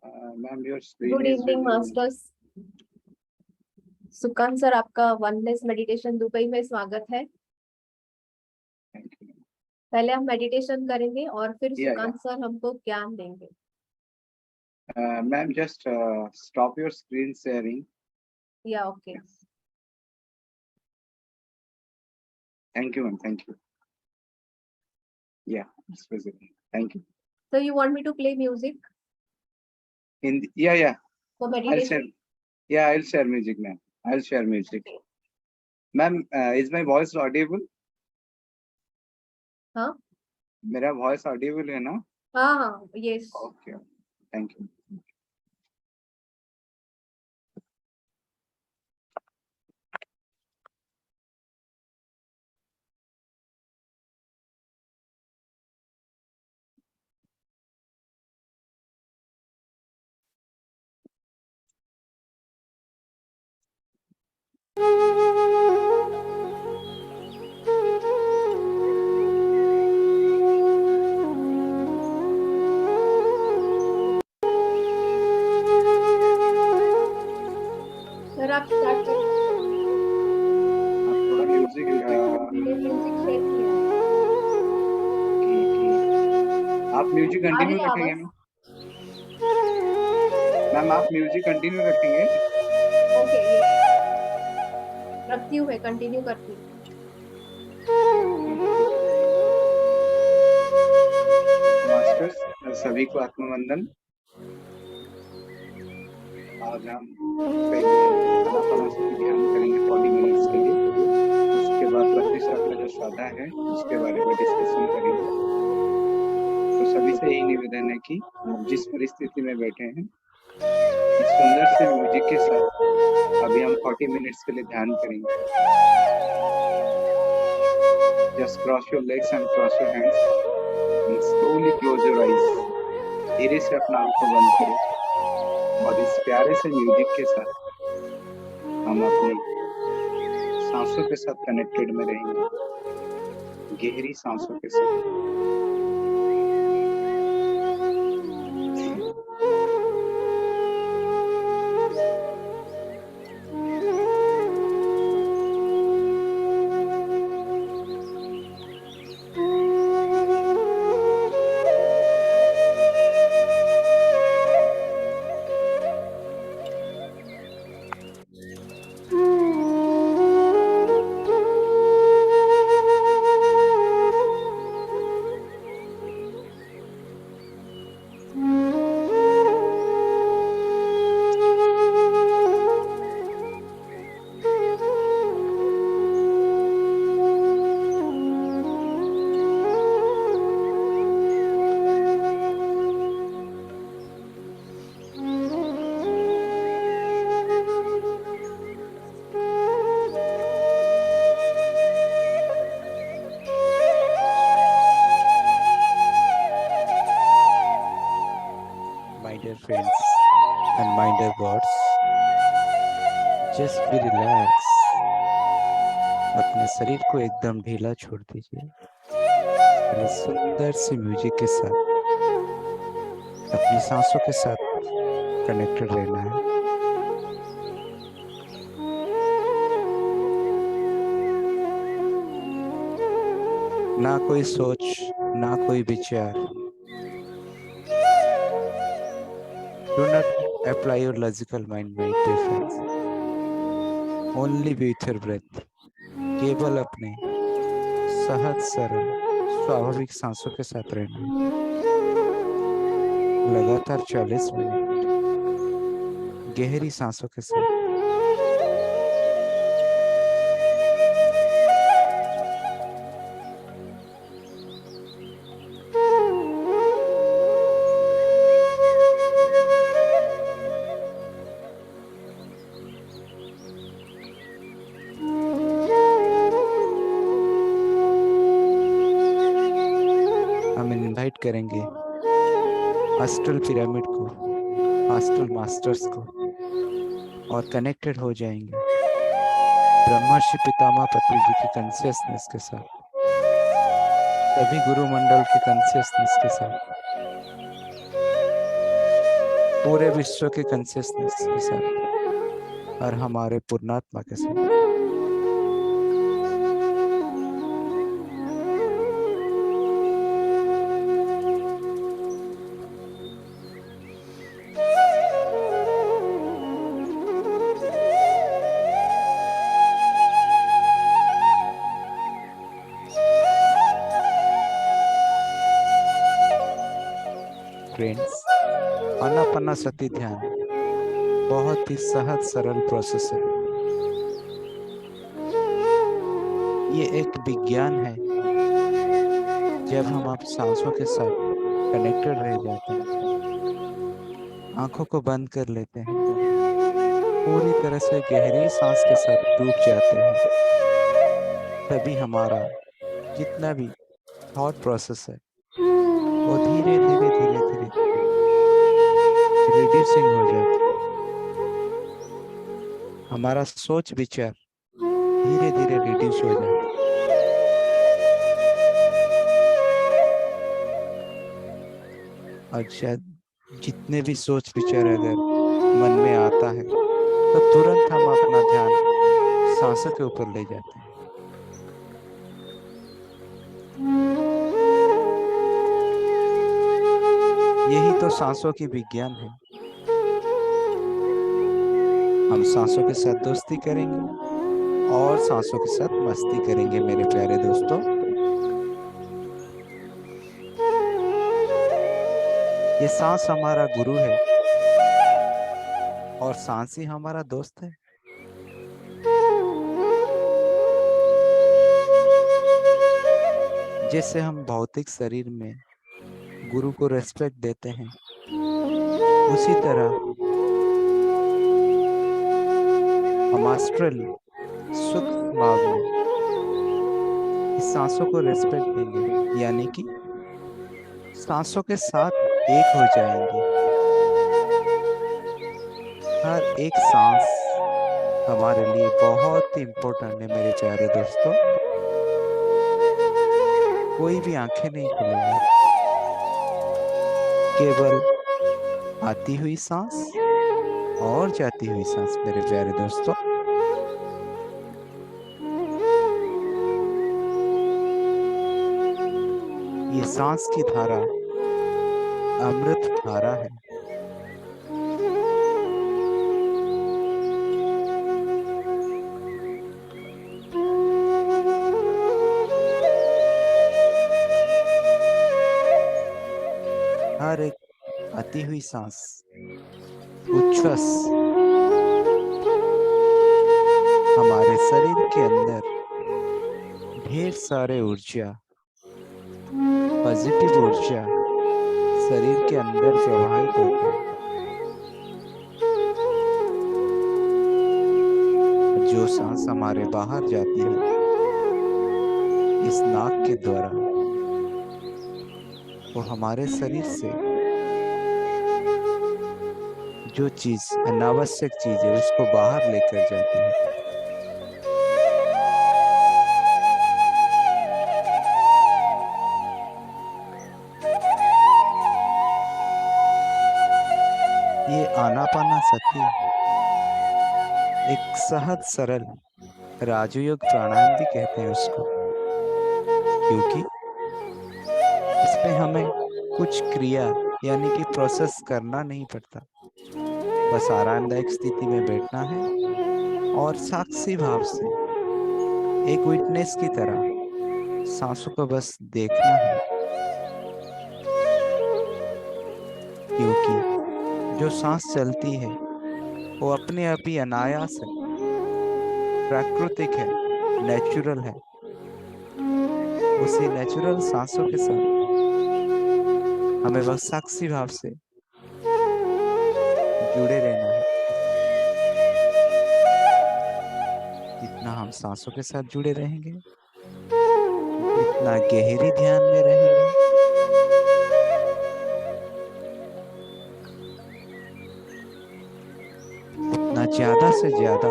Ma'am your good screen is evening masters. Sukant sir, आपका oneness meditation Dubai में स्वागत है। पहले हम मेडिटेशन करेंगे और फिर सुकांत सर हमको ज्ञान देंगे। Ma'am just stop your screen sharing. Yeah okay. Thank you ma'am, thank you. Yeah it's visible, thank you. So you want me to play music Yeah. for meditation? I'll share music, ma'am. I'll share music. Okay. Ma'am, is my voice audible? हाँ, मेरा voice audible है ना? हाँ, yes. Okay, thank you. Sir आप start कर सकते हैं। आप थोड़ा म्यूजिक मैंने म्यूजिक शेयर किया है। आप म्यूजिक आ रही कंटिन्यू है रखेंगे आवाज? मैम आप म्यूजिक कंटिन्यू रखेंगे? ओके, रखती हूँ, मैं कंटिन्यू करती हूँ। मास्टर्स सभी को आत्मवंदन। आज हम पहले आनापानसति ध्यान करेंगे 40 मिनट्स के लिए। उसके बाद प्रतिष्ठा का जो साधा है उसके बारे में डिस्कशन करेंगे। तो सभी से यही निवेदन है कि आप जिस परिस्थिति में बैठे हैं इस सुंदर से म्यूजिक के साथ अभी हम 40 मिनट्स के लिए ध्यान करेंगे। Just cross your legs and cross your hands and slowly close your eyes. धीरे से अपना आंखों बंद करें और इस प्यारे से म्यूजिक के साथ हम अपनी सांसों के साथ कनेक्टेड में रहेंगे, गहरी सांसों के साथ। Dear friends and my dear gods, just be relax. अपने शरीर को एकदम ढीला छोड़ दीजिए। सुंदर सी म्यूजिक के साथ अपनी सांसों के साथ कनेक्टेड रहना है। ना कोई सोच, ना कोई विचार। Do not apply your logical mind, my dear friends. Only be with your breath. केवल अपने सहज सरल स्वाभाविक सांसों के साथ रहना। लगातार 40 मिनट गहरी सांसों के साथ। इनवाइट करेंगे एस्ट्रल पिरामिड को, एस्ट्रल मास्टर्स को, और कनेक्टेड हो जाएंगे ब्रह्मर्षि पितामह पत्री जी की कॉन्शियसनेस के साथ, सभी गुरु मंडल की कॉन्शियसनेस के साथ। पूरे विश्व के कंसियसनेस के साथ और हमारे पूर्णात्मा के साथ। फ्रेंड्स, आनापानसति ध्यान बहुत ही सहज सरल प्रोसेस है। ये एक विज्ञान है। जब हम आप सांसों के साथ कनेक्टेड रह जाते हैं, आंखों को बंद कर लेते हैं, पूरी तरह से गहरी सांस के साथ डूब जाते हैं, तभी हमारा जितना भी थॉट प्रोसेस है वो धीरे धीरे धीरे धीरे रिड्यूसिंग हो जाता है। हमारा सोच विचार धीरे धीरे रिड्यूस हो जाता है। और शायद जितने भी सोच विचार अगर मन में आता है तो तुरंत हम अपना ध्यान सांसों के ऊपर ले जाते हैं। यही तो सांसों की विज्ञान है। हम सांसों के साथ दोस्ती करेंगे और सांसों के साथ मस्ती करेंगे मेरे प्यारे दोस्तों। ये सांस हमारा गुरु है और सांस ही हमारा दोस्त है। जैसे हम भौतिक शरीर में गुरु को रेस्पेक्ट देते हैं, उसी तरह हम एस्ट्रल सूक्ष्म भाव में इस सांसों को रेस्पेक्ट देंगे, यानी कि सांसों के साथ एक हो जाएंगे। हर एक सांस हमारे लिए बहुत ही इम्पोर्टेंट है मेरे प्यारे दोस्तों। कोई भी आंखें नहीं खुलेंगी, केवल आती हुई सांस और जाती हुई सांस मेरे प्यारे दोस्तों। ये सांस की धारा अमृत धारा है। हर एक आती हुई सांस उच्छ्वास हमारे शरीर के अंदर ढेर सारे ऊर्जा, पॉजिटिव ऊर्जा शरीर के अंदर प्रवाहित होती है। जो सांस हमारे बाहर जाती है इस नाक के द्वारा, वो हमारे शरीर से जो चीज अनावश्यक चीज है उसको बाहर लेकर जाती है। ये आनापानसति एक सहज सरल राजयोग प्राणायाम भी कहते हैं उसको, क्योंकि इसमें हमें कुछ क्रिया यानी कि प्रोसेस करना नहीं पड़ता। बस आरामदायक स्थिति में बैठना है और साक्षी भाव से एक विटनेस की तरह सांसों को बस देखना है, क्योंकि जो सांस चलती है वो अपने आप ही अनायास है, प्राकृतिक है, नेचुरल है। उसी नेचुरल सांसों के साथ हमें बस साक्षी भाव से जुड़े रहना है। जितना हम सांसों के साथ जुड़े रहेंगे, जितना गहरी ध्यान में रहेंगे, उतना ज्यादा से ज्यादा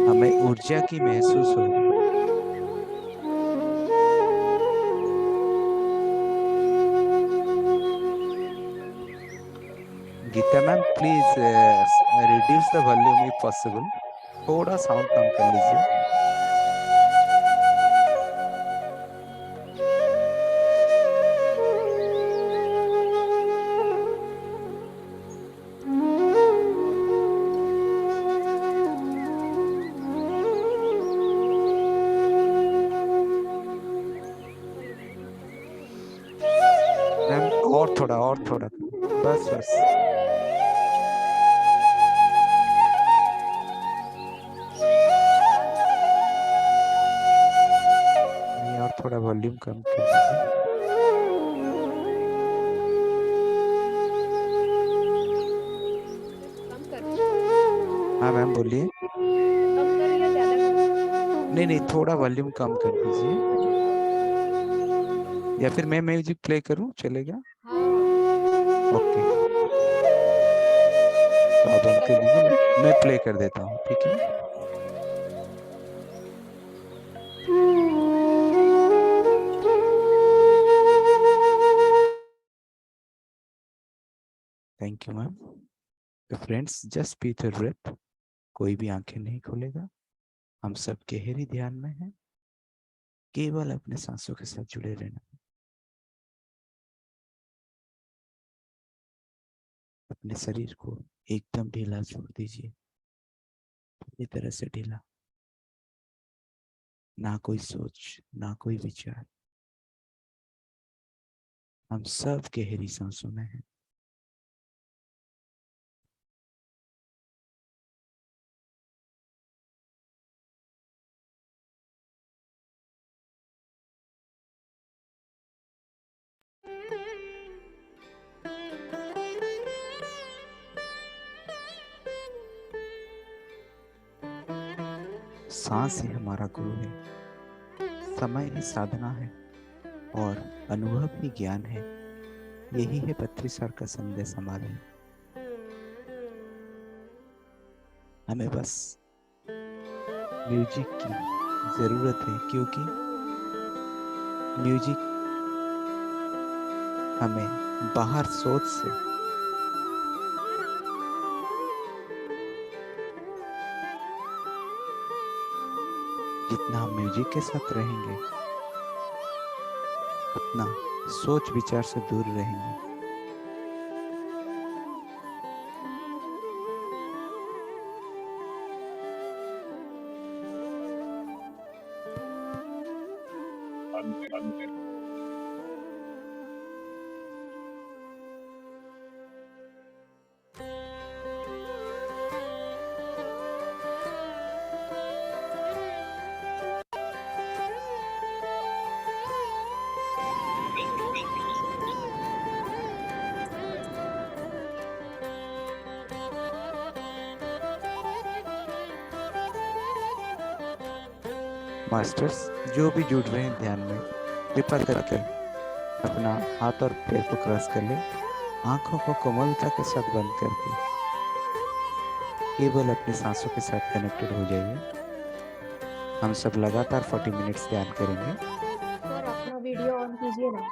हमें ऊर्जा की महसूस होगी। क्या ma'am please reduce the volume if possible, थोड़ा साउंड कम कर लीजिए। मैम और थोड़ा बस बस। नहीं, और थोड़ा वॉल्यूम कम कर दीजिए। कम कर हाँ मैम बोलिए। कम कर या ज्यादा कर? नहीं थोड़ा वॉल्यूम कम कर दीजिए, या फिर मैं म्यूजिक प्ले करूं, चलेगा? हाँ ओके, तो आप बंद कर दीजिए, मैं प्ले कर देता हूँ, ठीक है? Thank you ma'am. तो friends, just breathe your breath. कोई भी आंखें नहीं खोलेगा, हम सब गहरी ध्यान में हैं, केवल अपने सांसों के साथ जुड़े रहना। अपने शरीर को एकदम ढीला छोड़ दीजिए, पूरी तरह से ढीला, ना कोई सोच, ना कोई विचार। हम सब गहरी सांसों में हैं। सांस ही हमारा गुरु है, समय ही साधना है, और अनुभव ही ज्ञान है। यही है पत्री सर का संदेश हमारे। हमें बस म्यूजिक की जरूरत है, क्योंकि म्यूजिक हमें बाहर सोच से जितना हम म्यूजिक के साथ रहेंगे, उतना सोच विचार से दूर रहेंगे। मास्टर्स जो भी जुड़ रहे हैं ध्यान में, कृपा करके अपना हाथ और पैर को क्रॉस कर ले, आंखों को कोमलता के साथ बंद करके केवल अपने सांसों के साथ कनेक्टेड हो जाइए। हम सब लगातार 40 मिनट्स ध्यान करेंगे। सर अपना वीडियो ऑन कीजिए ना।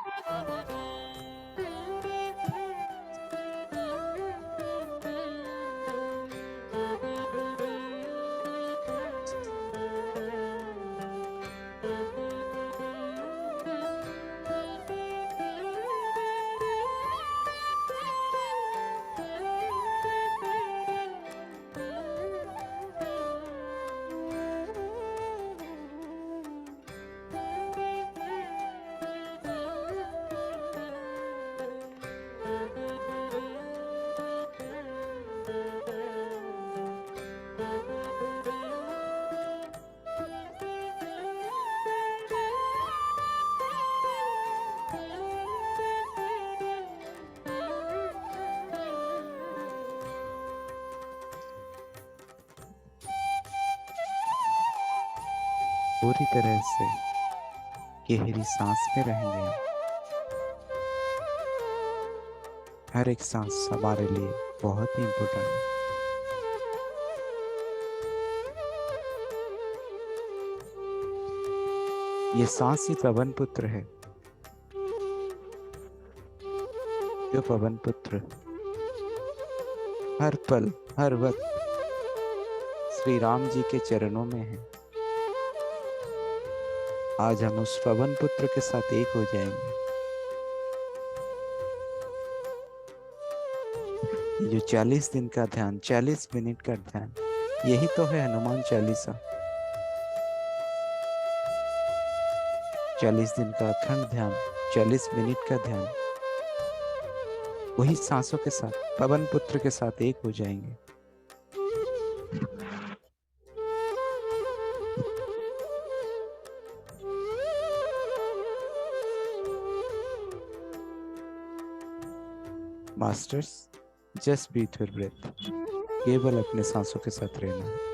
पूरी तरह से गहरी सांस में रहेंगे हम। हर एक सांस हमारे लिए बहुत ही इम्पोर्टेंट है। ये सांस ही पवन पुत्र है, जो पवन पुत्र हर पल हर वक्त श्री राम जी के चरणों में है। आज हम उस पवन पुत्र के साथ एक हो जाएंगे। ये जो 40 दिन का ध्यान, 40 मिनट का ध्यान, यही तो है हनुमान चालीसा। 40 दिन का अखंड ध्यान, 40 मिनट का ध्यान, वही सांसों के साथ पवन पुत्र के साथ एक हो जाएंगे। Masters, just breathe your breath. केवल अपने सांसों के साथ रहना है।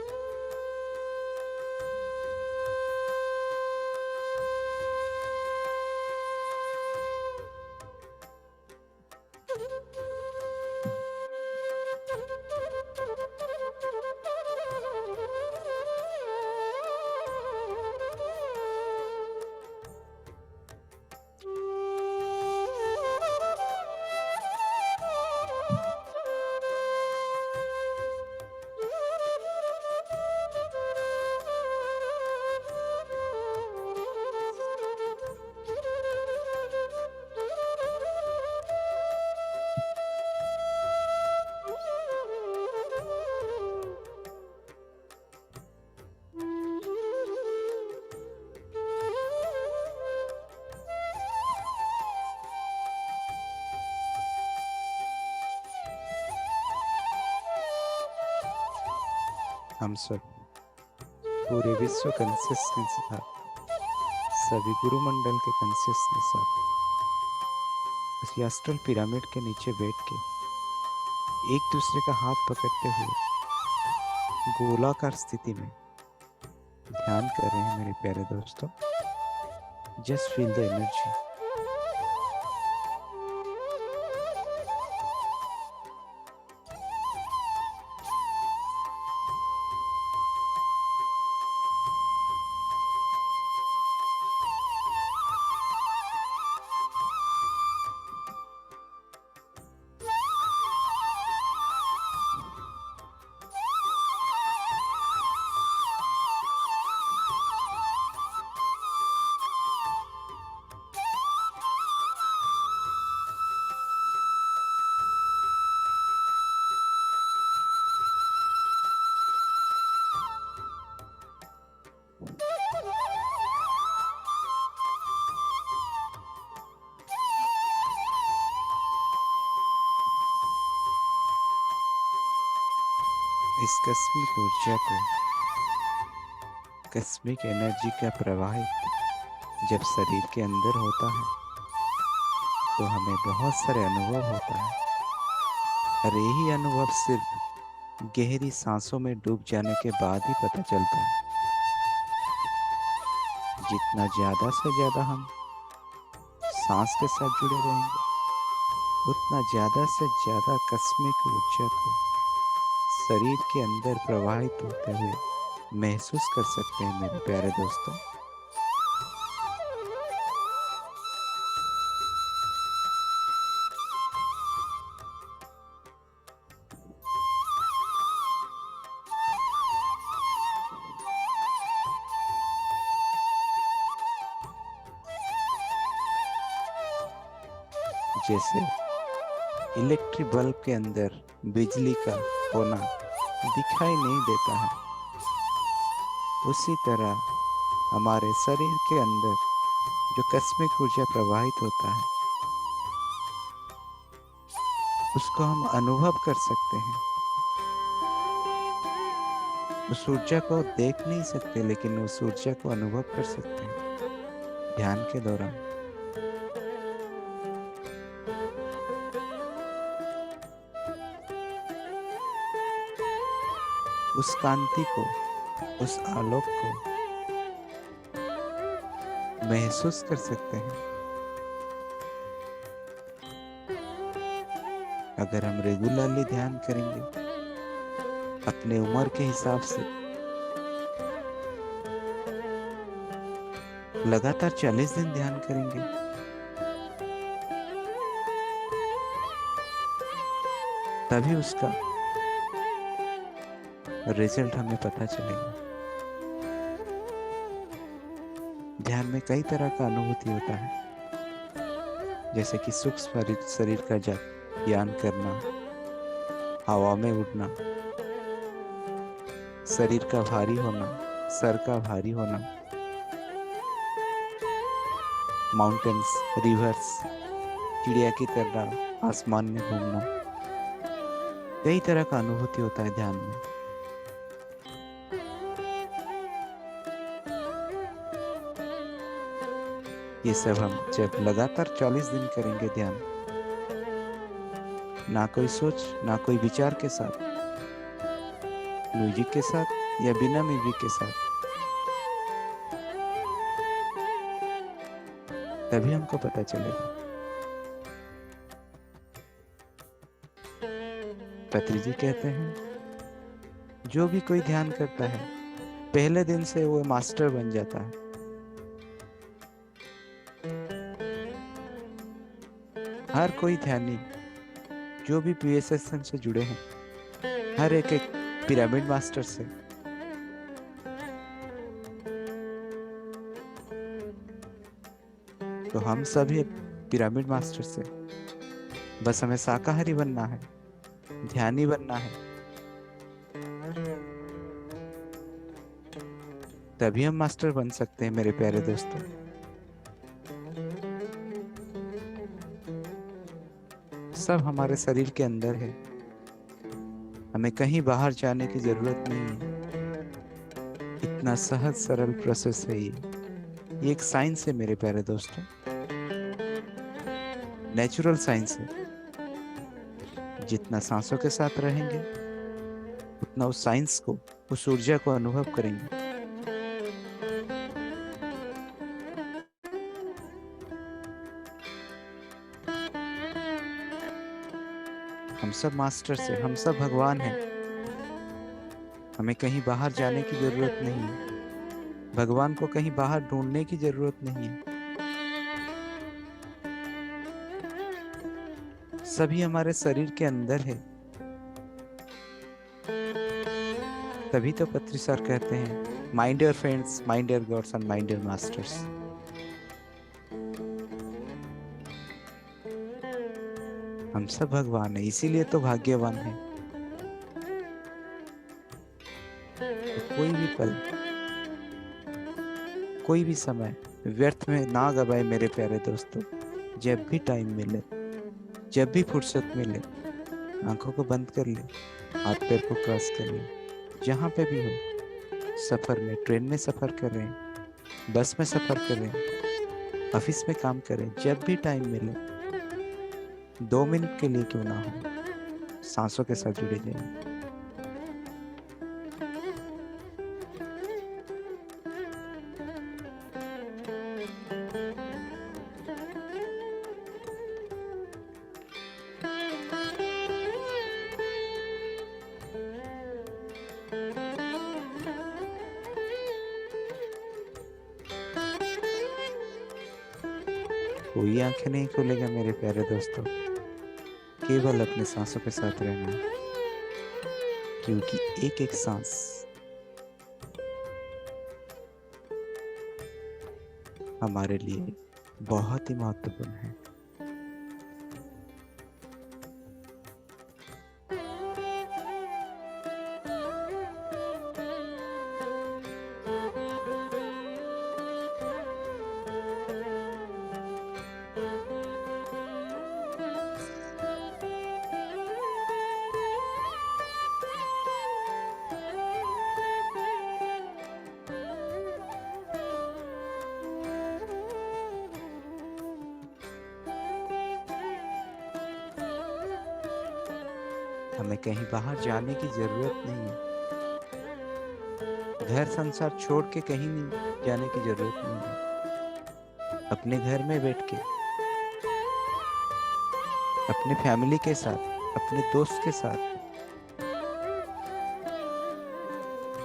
हम सब पूरे विश्व कंसिस्टेंस के साथ, सभी गुरु मंडल के कंसिस्टेंस के साथ इस एस्ट्रल पिरामिड के नीचे बैठ के एक दूसरे का हाथ पकड़ते हुए गोलाकार स्थिति में ध्यान कर रहे हैं मेरे प्यारे दोस्तों। Just feel the energy. इस कस्मिक ऊर्जा को, कस्मिक एनर्जी का प्रवाहित जब शरीर के अंदर होता है तो हमें बहुत सारे अनुभव होता है। और यही अनुभव सिर्फ गहरी सांसों में डूब जाने के बाद ही पता चलता है। जितना ज़्यादा से ज़्यादा हम सांस के साथ जुड़े रहेंगे, उतना ज़्यादा से ज़्यादा कस्मिक ऊर्जा को शरीर के अंदर प्रवाहित होते हुए महसूस कर सकते हैं मेरे प्यारे दोस्तों। जैसे इलेक्ट्रिक बल्ब के अंदर बिजली का होना दिखाई नहीं देता है, उसी तरह हमारे शरीर के अंदर जो कस्मिक ऊर्जा प्रवाहित होता है उसको हम अनुभव कर सकते हैं। उस ऊर्जा को देख नहीं सकते, लेकिन उस ऊर्जा को अनुभव कर सकते हैं ध्यान के दौरान। उस कांति को, उस आलोक को महसूस कर सकते हैं। अगर हम रेगुलरली ध्यान करेंगे अपने उम्र के हिसाब से, लगातार 40 दिन ध्यान करेंगे, तभी उसका रिजल्ट हमें पता चलेगा। ध्यान में कई तरह का अनुभूति होता है, जैसे कि सूक्ष्म शरीर का ज्ञान करना, हवा में उड़ना, शरीर का भारी होना, सर का भारी होना, माउंटेन्स, रिवर्स, चिड़िया की तरह आसमान में घूमना, कई तरह का अनुभूति होता है ध्यान में। ये सब हम जब लगातार 40 दिन करेंगे ध्यान, ना कोई सोच, ना कोई विचार के साथ, म्यूजिक के साथ या बिना म्यूजिक के साथ, तभी हमको पता चलेगा। पत्री जी कहते हैं, जो भी कोई ध्यान करता है पहले दिन से वो मास्टर बन जाता है। हर कोई ध्यानी जो भी PSSM से जुड़े हैं, हर एक पिरामिड मास्टर से तो हम सभी पिरामिड मास्टर से, बस हमें शाकाहारी बनना है, ध्यानी बनना है, तभी हम मास्टर बन सकते हैं मेरे प्यारे दोस्तों। सब हमारे शरीर के अंदर है, हमें कहीं बाहर जाने की जरूरत नहीं है। इतना सहज सरल प्रोसेस है ये एक साइंस है मेरे प्यारे दोस्तों, नेचुरल साइंस है। जितना सांसों के साथ रहेंगे उतना उस साइंस को, उस ऊर्जा को अनुभव करेंगे। हम सब मास्टर से, हम सब भगवान हैं। हमें कहीं बाहर जाने की जरूरत नहीं है, भगवान को कहीं बाहर ढूंढने की जरूरत नहीं है। सभी हमारे शरीर के अंदर है। तभी तो पत्री सर कहते हैं, mind your friends, mind your gods and mind your masters. हम सब भगवान है, इसीलिए तो भाग्यवान है। तो कोई भी पल, कोई भी समय व्यर्थ में ना गवाए मेरे प्यारे दोस्तों। जब भी टाइम मिले, जब भी फुर्सत मिले, आंखों को बंद कर ले, हाथ पैर को क्रॉस कर ले, जहाँ पे भी हो, सफर में, ट्रेन में सफर कर रहे हैं, बस में सफर कर रहे हैं, ऑफिस में काम करें, जब भी टाइम मिले, 2 मिनट के लिए क्यों ना हो, सांसों के साथ जुड़े जाएं। कोई आंखें नहीं खोलेगा मेरे प्यारे दोस्तों, केवल अपने सांसों के साथ रहना, क्योंकि एक एक सांस हमारे लिए बहुत ही महत्वपूर्ण है। हमें कहीं बाहर जाने की जरूरत नहीं है, घर संसार छोड़ के कहीं नहीं जाने की जरूरत नहीं है। अपने घर में बैठ के, अपने फैमिली के साथ, अपने दोस्त के साथ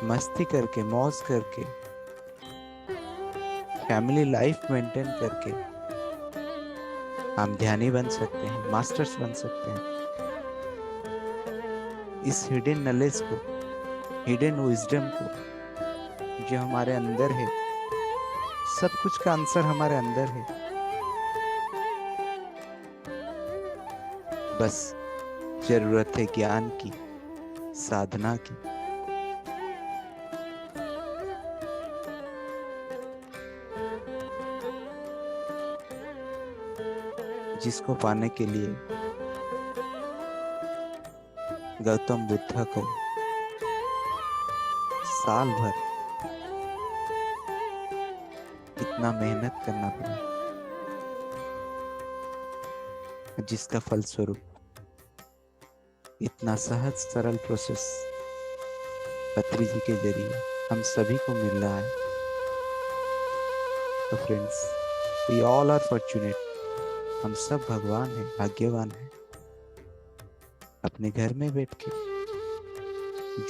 मस्ती करके, मौज करके, फैमिली लाइफ मेंटेन करके हम ध्यानी बन सकते हैं, मास्टर्स बन सकते हैं। इस हिडन नॉलेज को हिडन विजडम को जो हमारे अंदर है। सब कुछ का आंसर हमारे अंदर है, बस जरूरत है ज्ञान की, साधना की। जिसको पाने के लिए गौतम बुद्ध को साल भर इतना मेहनत करना पड़ा, जिसका फलस्वरूप इतना सहज सरल प्रोसेस पत्री जी के जरिए हम सभी को मिल रहा है। तो friends, we all are fortunate. हम सब भगवान हैं, भाग्यवान हैं, अपने घर में बैठ के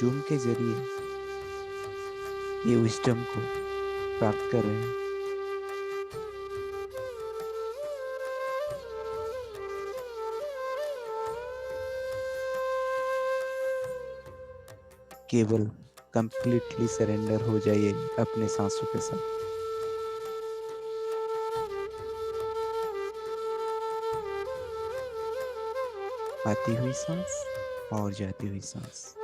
जूम के जरिए ये विजडम को प्राप्त कर रहे हैं। केवल कंप्लीटली सरेंडर हो जाइए अपने सांसों के साथ। आती हुई सांस और जाती हुई सांस।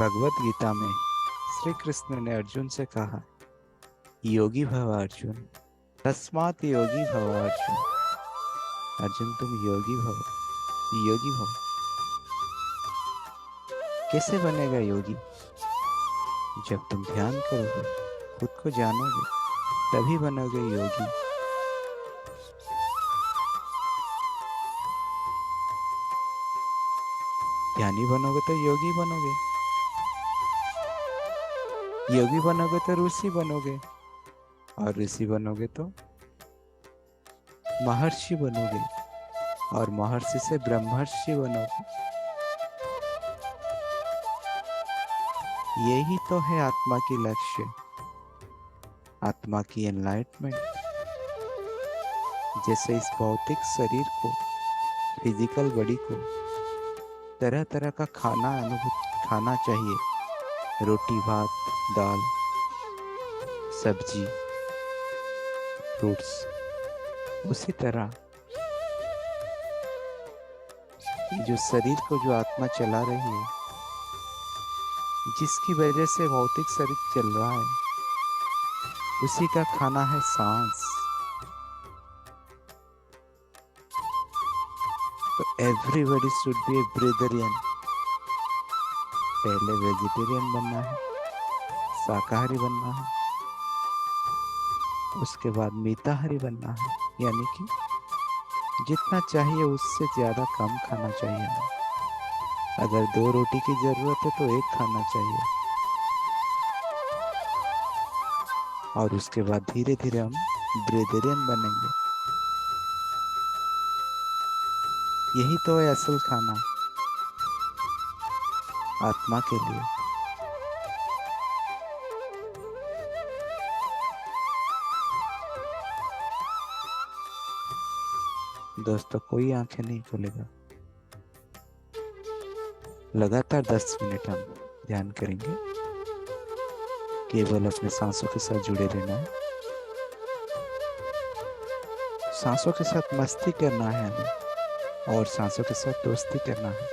भगवत गीता में श्री कृष्ण ने अर्जुन से कहा, योगी भव अर्जुन, तस्मात् योगी भव अर्जुन। अर्जुन तुम योगी भव, योगी भव। कैसे बनेगा योगी? जब तुम ध्यान करोगे, खुद को जानोगे, तभी बनोगे योगी। ध्यानी बनोगे तो योगी बनोगे, योगी बनोगे तो ऋषि बनोगे, और ऋषि बनोगे तो महर्षि बनोगे, और महर्षि से ब्रह्मर्षि बनोगे। यही तो है आत्मा की लक्ष्य, आत्मा की एनलाइटमेंट। जैसे इस भौतिक शरीर को, फिजिकल बॉडी को तरह तरह का खाना चाहिए, रोटी भात दाल सब्जी फ्रूट्स, उसी तरह जो शरीर को जो आत्मा चला रही है, जिसकी वजह से भौतिक शरीर चल रहा है, उसी का खाना है सांस। तो एवरीबॉडी शुड बी ए ब्रेदरियन। पहले वेजिटेरियन बनना है, शाकाहारी बनना है, उसके बाद मिताहारी बनना है, यानी कि जितना चाहिए उससे ज्यादा कम खाना चाहिए। अगर 2 रोटी की जरूरत है तो 1 खाना चाहिए। और उसके बाद धीरे धीरे हम ब्रेदरियन बनेंगे। यही तो है असल खाना आत्मा के लिए। दोस्तों कोई आंखें नहीं खोलेगा। लगातार 10 मिनट हम ध्यान करेंगे। केवल अपने सांसों के साथ जुड़े रहना है। सांसों के साथ मस्ती करना है हमें और सांसों के साथ दोस्ती करना है।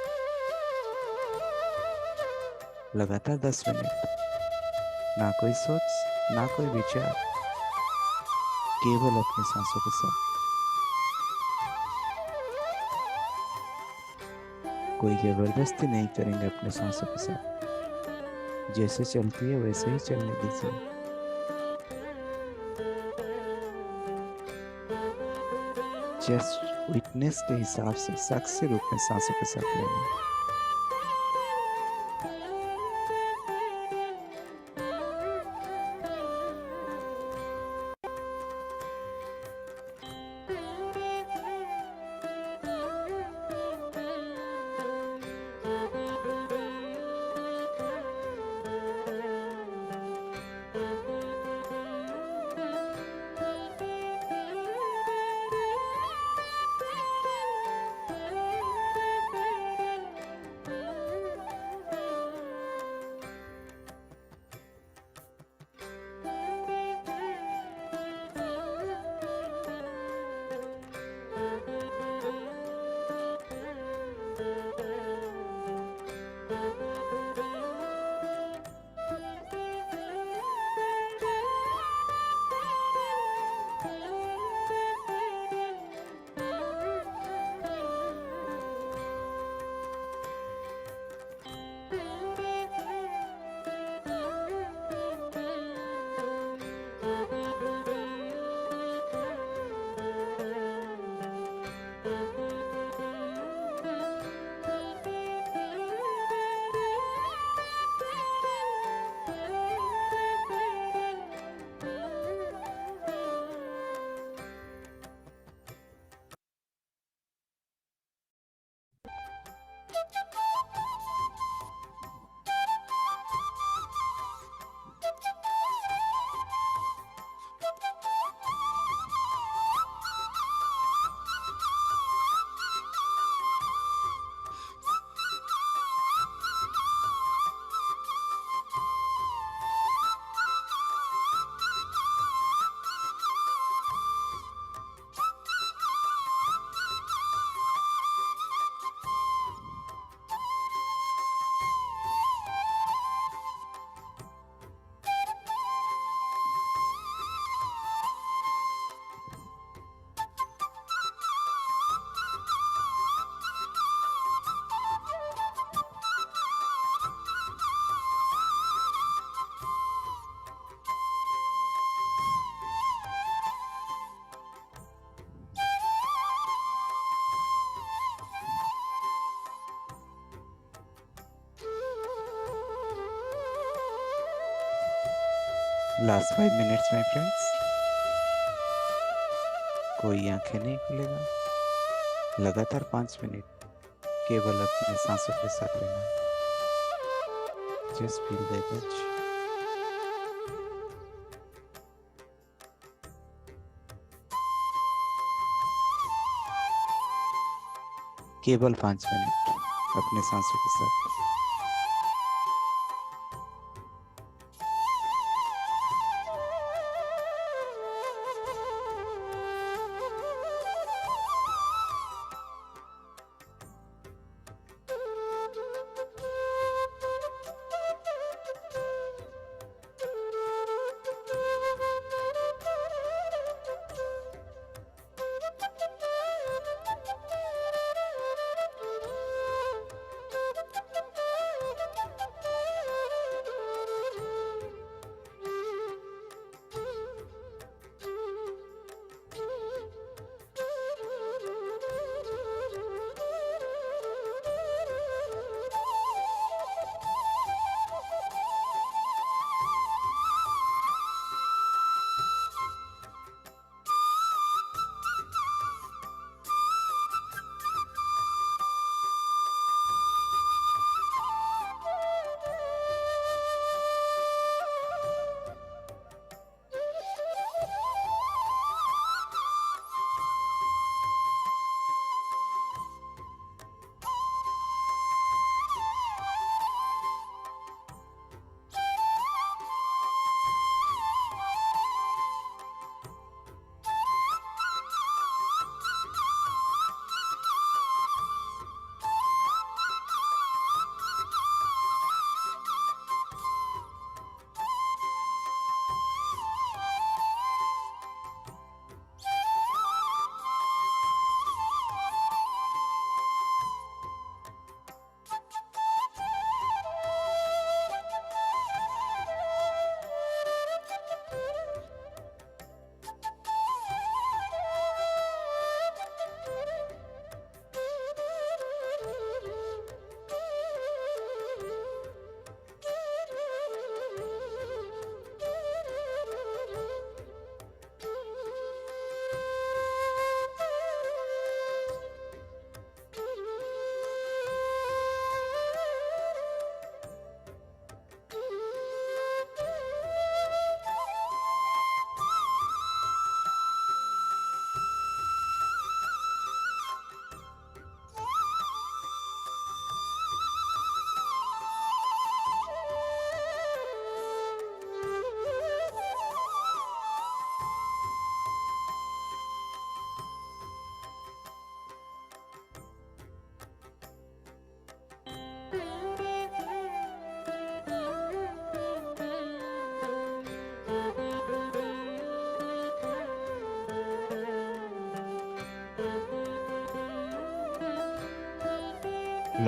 लगातार 10 मिनट, ना कोई सोच ना कोई विचार, केवल अपने सांसों के साथ। कोई जबरदस्ती नहीं करेंगे अपने सांसों के साथ। जैसे चलती है वैसे ही चलने दीजिए। जस्ट विटनेस के हिसाब से साक्षी रूप में सांसों के साथ लेना। Last 5 minutes my friends. कोई आंखें नहीं खुलेगा। लगातार 5 मिनट केवल अपने सांसों के साथ रहना है। Just feel the touch. केवल 5 मिनट अपने सांसों के साथ।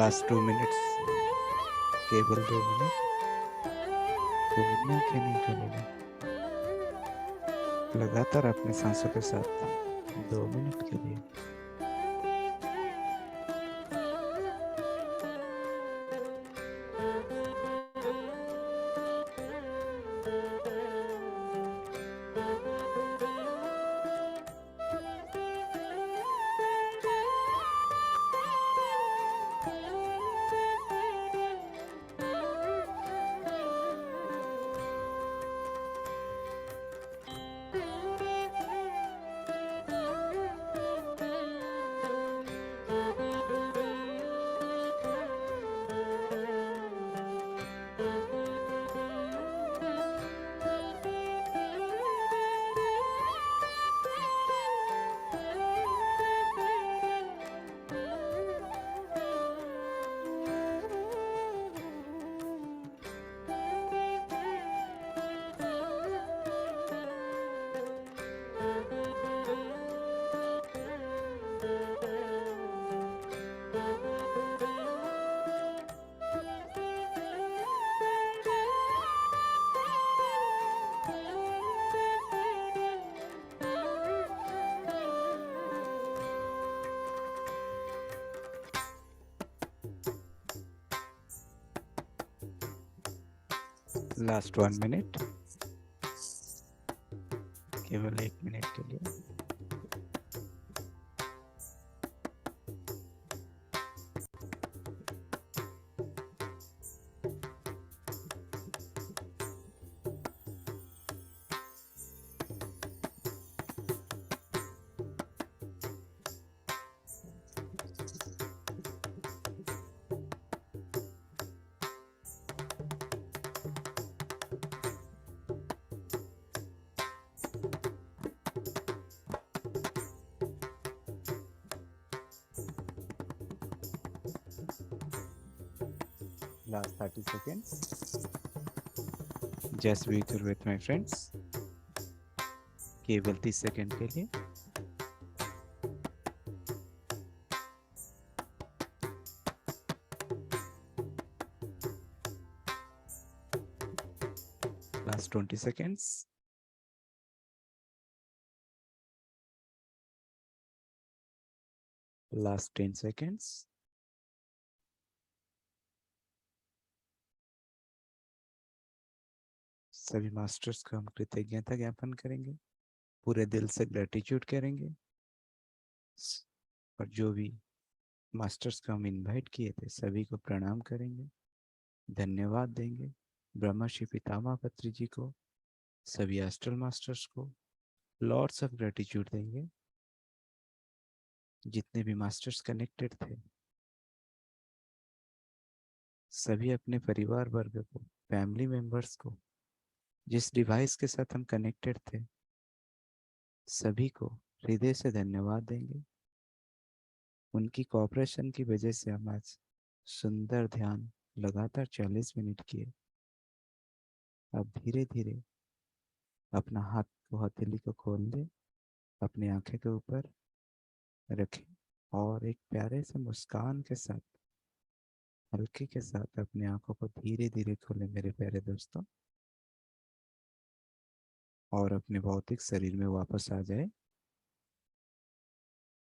लास्ट 2 मिनट्स, केवल 2 मिनट। खोलने के नहीं खोलेगा, लगातार अपने सांसों के साथ 2 मिनट के लिए। लास्ट 1 मिनट, केवल 1 मिनट के लिए। Last 30 seconds. Just be there with my friends. केवल 30 सेकेंड के लिए। Last 20 seconds. Last 10 seconds. सभी मास्टर्स को हम कृतज्ञता ज्ञापन करेंगे, पूरे दिल से ग्रेटिट्यूड करेंगे, और जो भी मास्टर्स को हम इनवाइट किए थे सभी को प्रणाम करेंगे, धन्यवाद देंगे। ब्रह्मर्षि पितामह पत्री जी को, सभी एस्ट्रल मास्टर्स को लॉट्स ऑफ ग्रेटिट्यूड देंगे। जितने भी मास्टर्स कनेक्टेड थे सभी अपने परिवार वर्ग को, फैमिली मेंबर्स को, जिस डिवाइस के साथ हम कनेक्टेड थे सभी को हृदय से धन्यवाद देंगे। उनकी कोऑपरेशन की वजह से हम आज सुंदर ध्यान लगातार 40 मिनट किए। अब धीरे धीरे अपना हाथ को, हथेली को खोल ले, अपनी आंखें के ऊपर रखें और एक प्यारे से मुस्कान के साथ, हल्के के साथ अपनी आंखों को धीरे धीरे खोलें मेरे प्यारे दोस्तों, और अपने भौतिक शरीर में वापस आ जाए।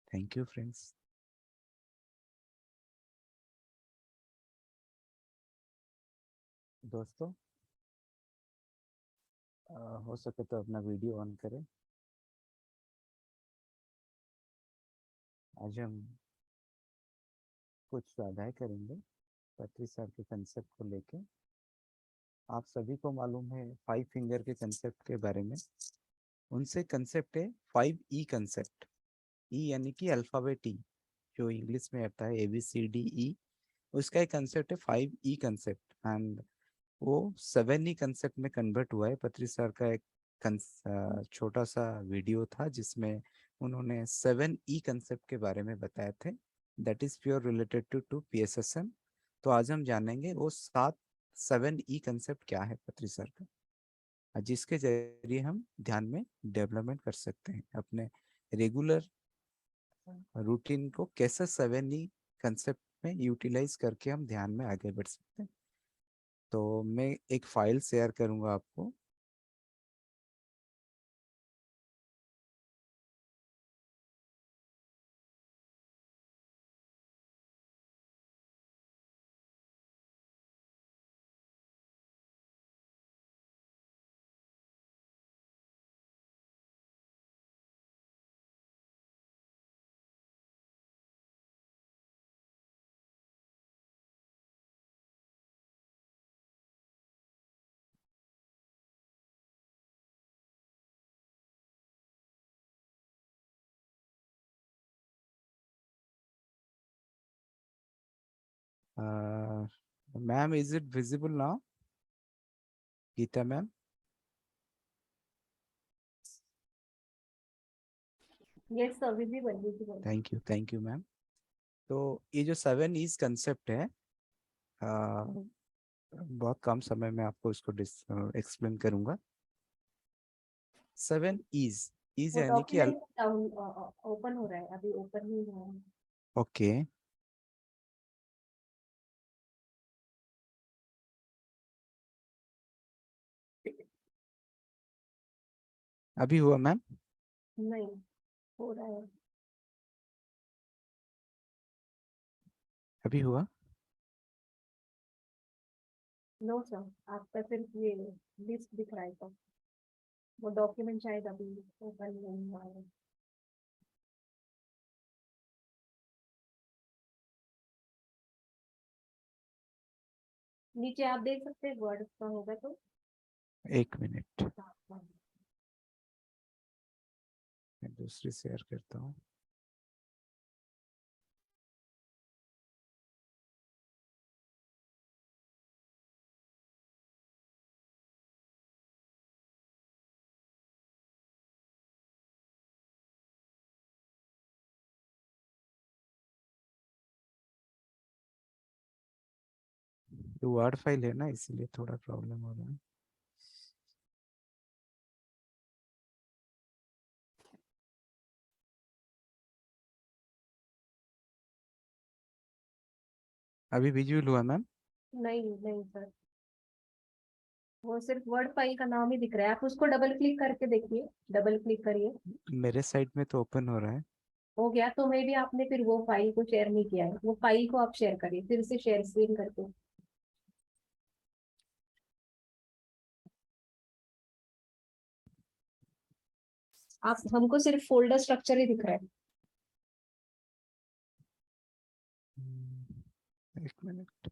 Thank you friends. दोस्तों हो सके तो अपना वीडियो ऑन करें। आज हम कुछ स्वाध्याय करेंगे पत्री सर के कंसेप्ट को लेके। आप सभी को मालूम है 5 फिंगर के कंसेप्ट के बारे में। उनसे कंसेप्ट है 5E कंसेप्ट। ई यानी कि अल्फाबेट ई, जो इंग्लिश में आता है ABCDE, उसका एक कंसेप्ट है 5E कंसेप्ट, एंड वो 7E कंसेप्ट में कन्वर्ट हुआ है। पत्री सर का एक छोटा सा वीडियो था जिसमें उन्होंने 7E कंसेप्ट के बारे में बताए थे, that is pure related to PSSM। तो आज हम जानेंगे वो 7E कंसेप्ट क्या है पत्री सर का, जिसके जरिए हम ध्यान में डेवलपमेंट कर सकते हैं। अपने रेगुलर रूटीन को कैसे 7E कंसेप्ट में यूटिलाइज करके हम ध्यान में आगे बढ़ सकते हैं। तो मैं एक फाइल शेयर करूंगा आपको। Ma'am, is it visible now? Geeta ma'am, yes sir, visible. Thank you ma'am. तो ये जो 7 E's कंसेप्ट है, बहुत कम समय में आपको इसको एक्सप्लेन करूंगा। 7 E's, वो यानी कि डॉक्यूमेंट डाउन ओपन हो रहा है, अभी ओपन नहीं हुआ है। ओके, अभी हुआ मैम? नहीं हो रहा है। अभी हुआ? नो सर, आपका सिर्फ ये लिस्ट दिख रहा है तो वो डॉक्यूमेंट शायद अभी ओपन नहीं हुआ है। नीचे आप देख सकते हैं, वर्ड का होगा तो। एक मिनट, मैं दूसरी शेयर करता हूँ। ये वर्ड फाइल है ना, इसीलिए थोड़ा प्रॉब्लम हो रहा है। अभी विजुअल हुआ मैम? नहीं नहीं सर, वो सिर्फ वर्ड फाइल का नाम ही दिख रहा है। आप उसको डबल क्लिक करके देखिए, डबल क्लिक करिए। मेरे साइड में तो ओपन हो रहा है। हो गया तो मे भी आपने फिर वो फाइल को शेयर नहीं किया है। वो फाइल को आप शेयर करिए, फिर से शेयर स्क्रीन करके। आप हमको सिर्फ फोल्डर स्ट्रक्चर ही दिख रहा है। एक मिनट,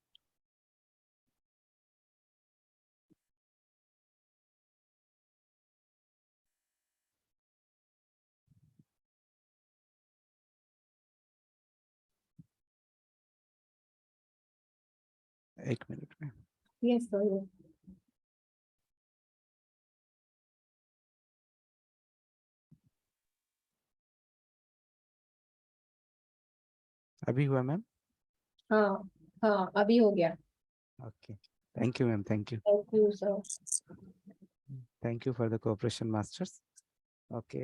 एक मिनट में। Yes sir. अभी हुआ मैम? हाँ हाँ, अभी हो गया। Okay, thank you ma'am, thank you. Thank you sir. Thank you for the cooperation masters. Okay,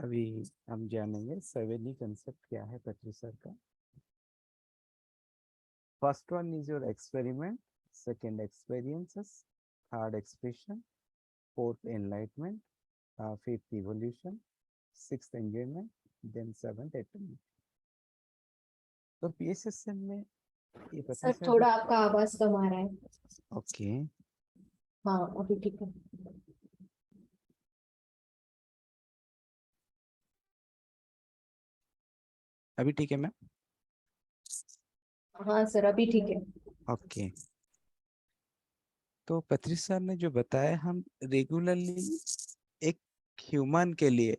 अभी हम जानेंगे 7E कंसेप्ट क्या है पृथ्वी सर का। First one is your experiment, second experiences, third expression, fourth enlightenment, fifth evolution, sixth enjoyment, then seventh attainment. तो PSSM में ये पृथ्वी sir sir थोड़ा आपका आवाज कम आ रहा है। ओके, हाँ अभी ठीक है। अभी ठीक है मैम? हाँ सर, अभी ठीक है। ओके, तो पत्री सर ने जो बताया, हम रेगुलरली एक ह्यूमन के लिए,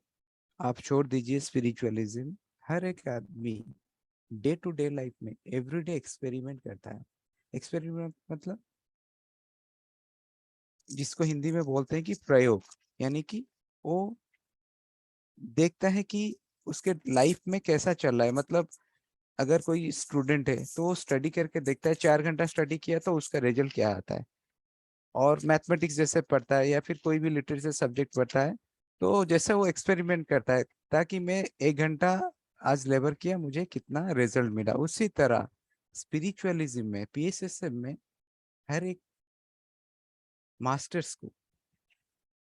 आप छोड़ दीजिए स्पिरिचुअलिज्म, हर एक आदमी डे टू डे लाइफ में एवरीडे एक्सपेरिमेंट करता है। एक्सपेरिमेंट मतलब जिसको हिंदी में बोलते हैं कि प्रयोग, यानी कि वो देखता है कि उसके लाइफ में कैसा चल रहा है। मतलब अगर कोई स्टूडेंट है तो वो स्टडी करके देखता है, 4 घंटा स्टडी किया तो उसका रिजल्ट क्या आता है। और मैथमेटिक्स जैसे पढ़ता है या फिर कोई भी लिटरेचर सब्जेक्ट पढ़ता है, तो जैसे वो एक्सपेरिमेंट करता है, ताकि मैं 1 घंटा आज लेबर किया, मुझे कितना रिजल्ट मिला। उसी तरह स्पिरिचुअलिज्म में, पीएसएसएम में हर एक मास्टर्स को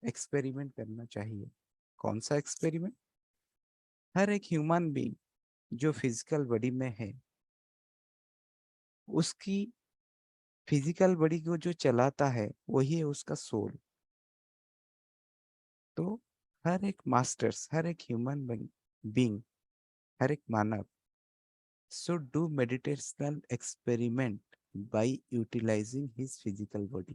एक्सपेरिमेंट करना चाहिए। कौन सा एक्सपेरिमेंट? हर एक ह्यूमन बीइंग जो फिजिकल बॉडी में है, उसकी फिजिकल बॉडी को जो चलाता है वही है उसका सोल। तो हर एक मास्टर्स, हर एक ह्यूमन बीइंग, हर एक मानव should do meditational experiment by utilizing his physical body।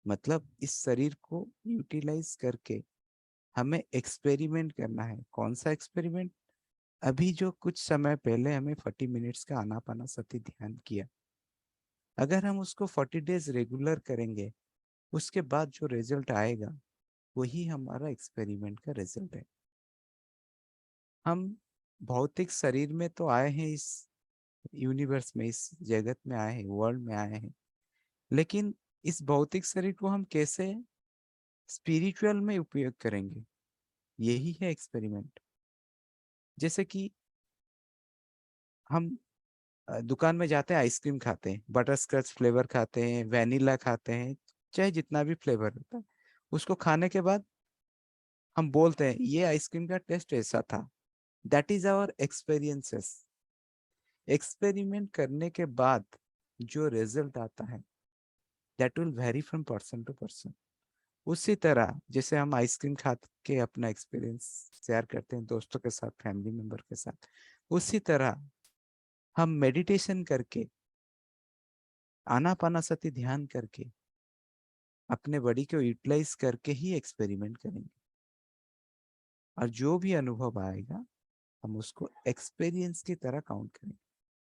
मतलब इस शरीर को यूटिलाइज करके हमें एक्सपेरिमेंट करना है। कौन सा एक्सपेरिमेंट? अभी जो कुछ समय पहले हमें 40 मिनट्स का आनापानासति ध्यान किया, अगर हम उसको 40 डेज रेगुलर करेंगे, उसके बाद जो रिजल्ट आएगा वही हमारा एक्सपेरिमेंट का रिजल्ट है। हम भौतिक शरीर में तो आए हैं, इस यूनिवर्स में, इस जगत में आए हैं, वर्ल्ड में आए हैं, लेकिन इस भौतिक शरीर को हम कैसे स्पिरिचुअल में उपयोग करेंगे, यही है एक्सपेरिमेंट। जैसे कि हम दुकान में जाते हैं, आइसक्रीम खाते हैं, बटर स्कॉच फ्लेवर खाते हैं, वैनिला खाते हैं, चाहे जितना भी फ्लेवर होता है, उसको खाने के बाद हम बोलते हैं ये आइसक्रीम का टेस्ट ऐसा था। That is our experiences. Experiment करने के बाद जो रिजल्ट आता है that will vary from person to person. उसी तरह जैसे हम आइसक्रीम खा के अपना एक्सपीरियंस शेयर करते हैं दोस्तों के साथ, फैमिली मेंबर के साथ, उसी तरह हम मेडिटेशन करके, आनापानासति ध्यान करके, अपने बॉडी को यूटिलाइज करके ही एक्सपेरिमेंट करेंगे। और जो भी अनुभव आएगा हम उसको एक्सपीरियंस की तरह काउंट करेंगे।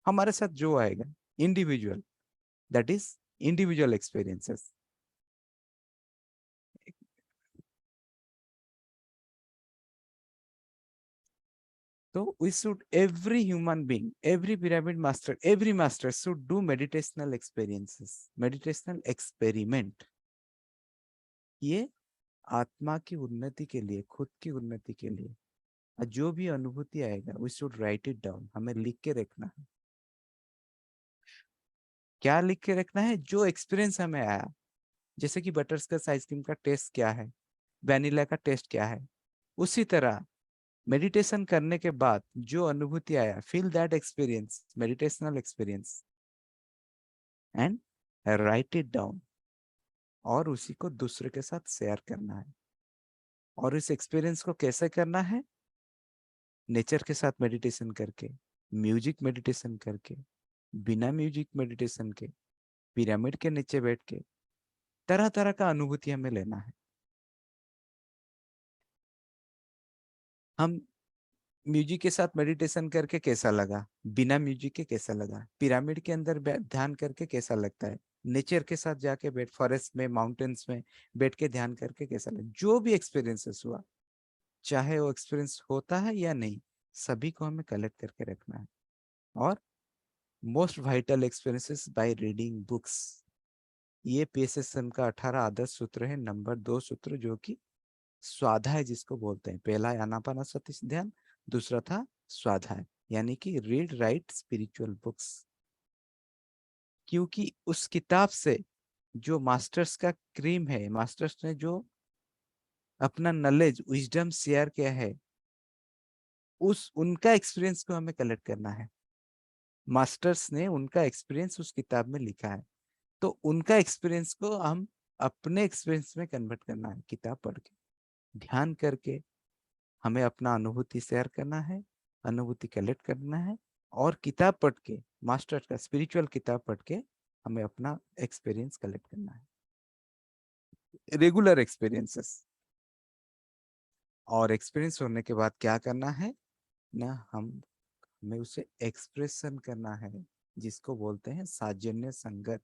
हमारे साथ जो आएगा individual, that is individual experiences. So we should, every human being, every pyramid master, every master should do meditational experiences, meditational experiment। ये आत्मा की उन्नति के लिए, खुद की उन्नति के लिए। और जो भी अनुभूति आएगा we should write it down, हमें लिख के रखना है। क्या लिख के रखना है? जो एक्सपीरियंस हमें आया, जैसे कि बटरस्कॉच आइसक्रीम का टेस्ट क्या है, वैनिला का टेस्ट क्या है, उसी तरह मेडिटेशन करने के बाद जो अनुभूति आया, feel that experience, meditational experience, and right it down, और उसी को दूसरे के साथ शेयर करना है। और इस एक्सपीरियंस को कैसे करना है? नेचर के साथ मेडिटेशन करके, म्यूजिक मेडिटेशन करके, बिना म्यूजिक मेडिटेशन के, पिरामिड के नीचे बैठ के, तरह तरह का अनुभूति हमें लेना है। हम म्यूजिक के साथ मेडिटेशन करके कैसा लगा, बिना म्यूजिक के कैसा लगा, पिरामिड के अंदर ध्यान करके कैसा लगता है, नेचर के साथ जाके बैठ, फॉरेस्ट में, माउंटेन्स में बैठ के ध्यान करके कैसा लगा, जो भी एक्सपीरियंसेस हुआ, चाहे वो एक्सपीरियंस होता है या नहीं, सभी को हमें कलेक्ट करके रखना है। और most vital experiences by reading books. ये पीएसएसएम का 18 आदर्श सूत्र है। नंबर 2 सूत्र जो कि स्वाध्याय जिसको बोलते हैं, पहला है आनापानसति ध्यान, दूसरा था स्वाध्याय, यानी कि रीड राइट स्पिरिचुअल बुक्स। क्योंकि उस किताब से जो मास्टर्स का क्रीम है, मास्टर्स ने जो अपना नॉलेज, विजडम शेयर किया है, उस उनका एक्सपीरियंस को हमें कलेक्ट करना है। मास्टर्स ने उनका एक्सपीरियंस उस किताब में लिखा है, तो उनका एक्सपीरियंस को हम अपने एक्सपीरियंस में कन्वर्ट करना है। किताब पढ़ के, ध्यान करके हमें अपना अनुभूति शेयर करना है, अनुभूति कलेक्ट करना है, और किताब पढ़ के, मास्टर का स्पिरिचुअल किताब पढ़ के हमें अपना एक्सपीरियंस कलेक्ट करना है, रेगुलर एक्सपीरियंसेस। और एक्सपीरियंस होने के बाद क्या करना है ना, हमें उसे एक्सप्रेशन करना है, जिसको बोलते हैं साजन्य संगत,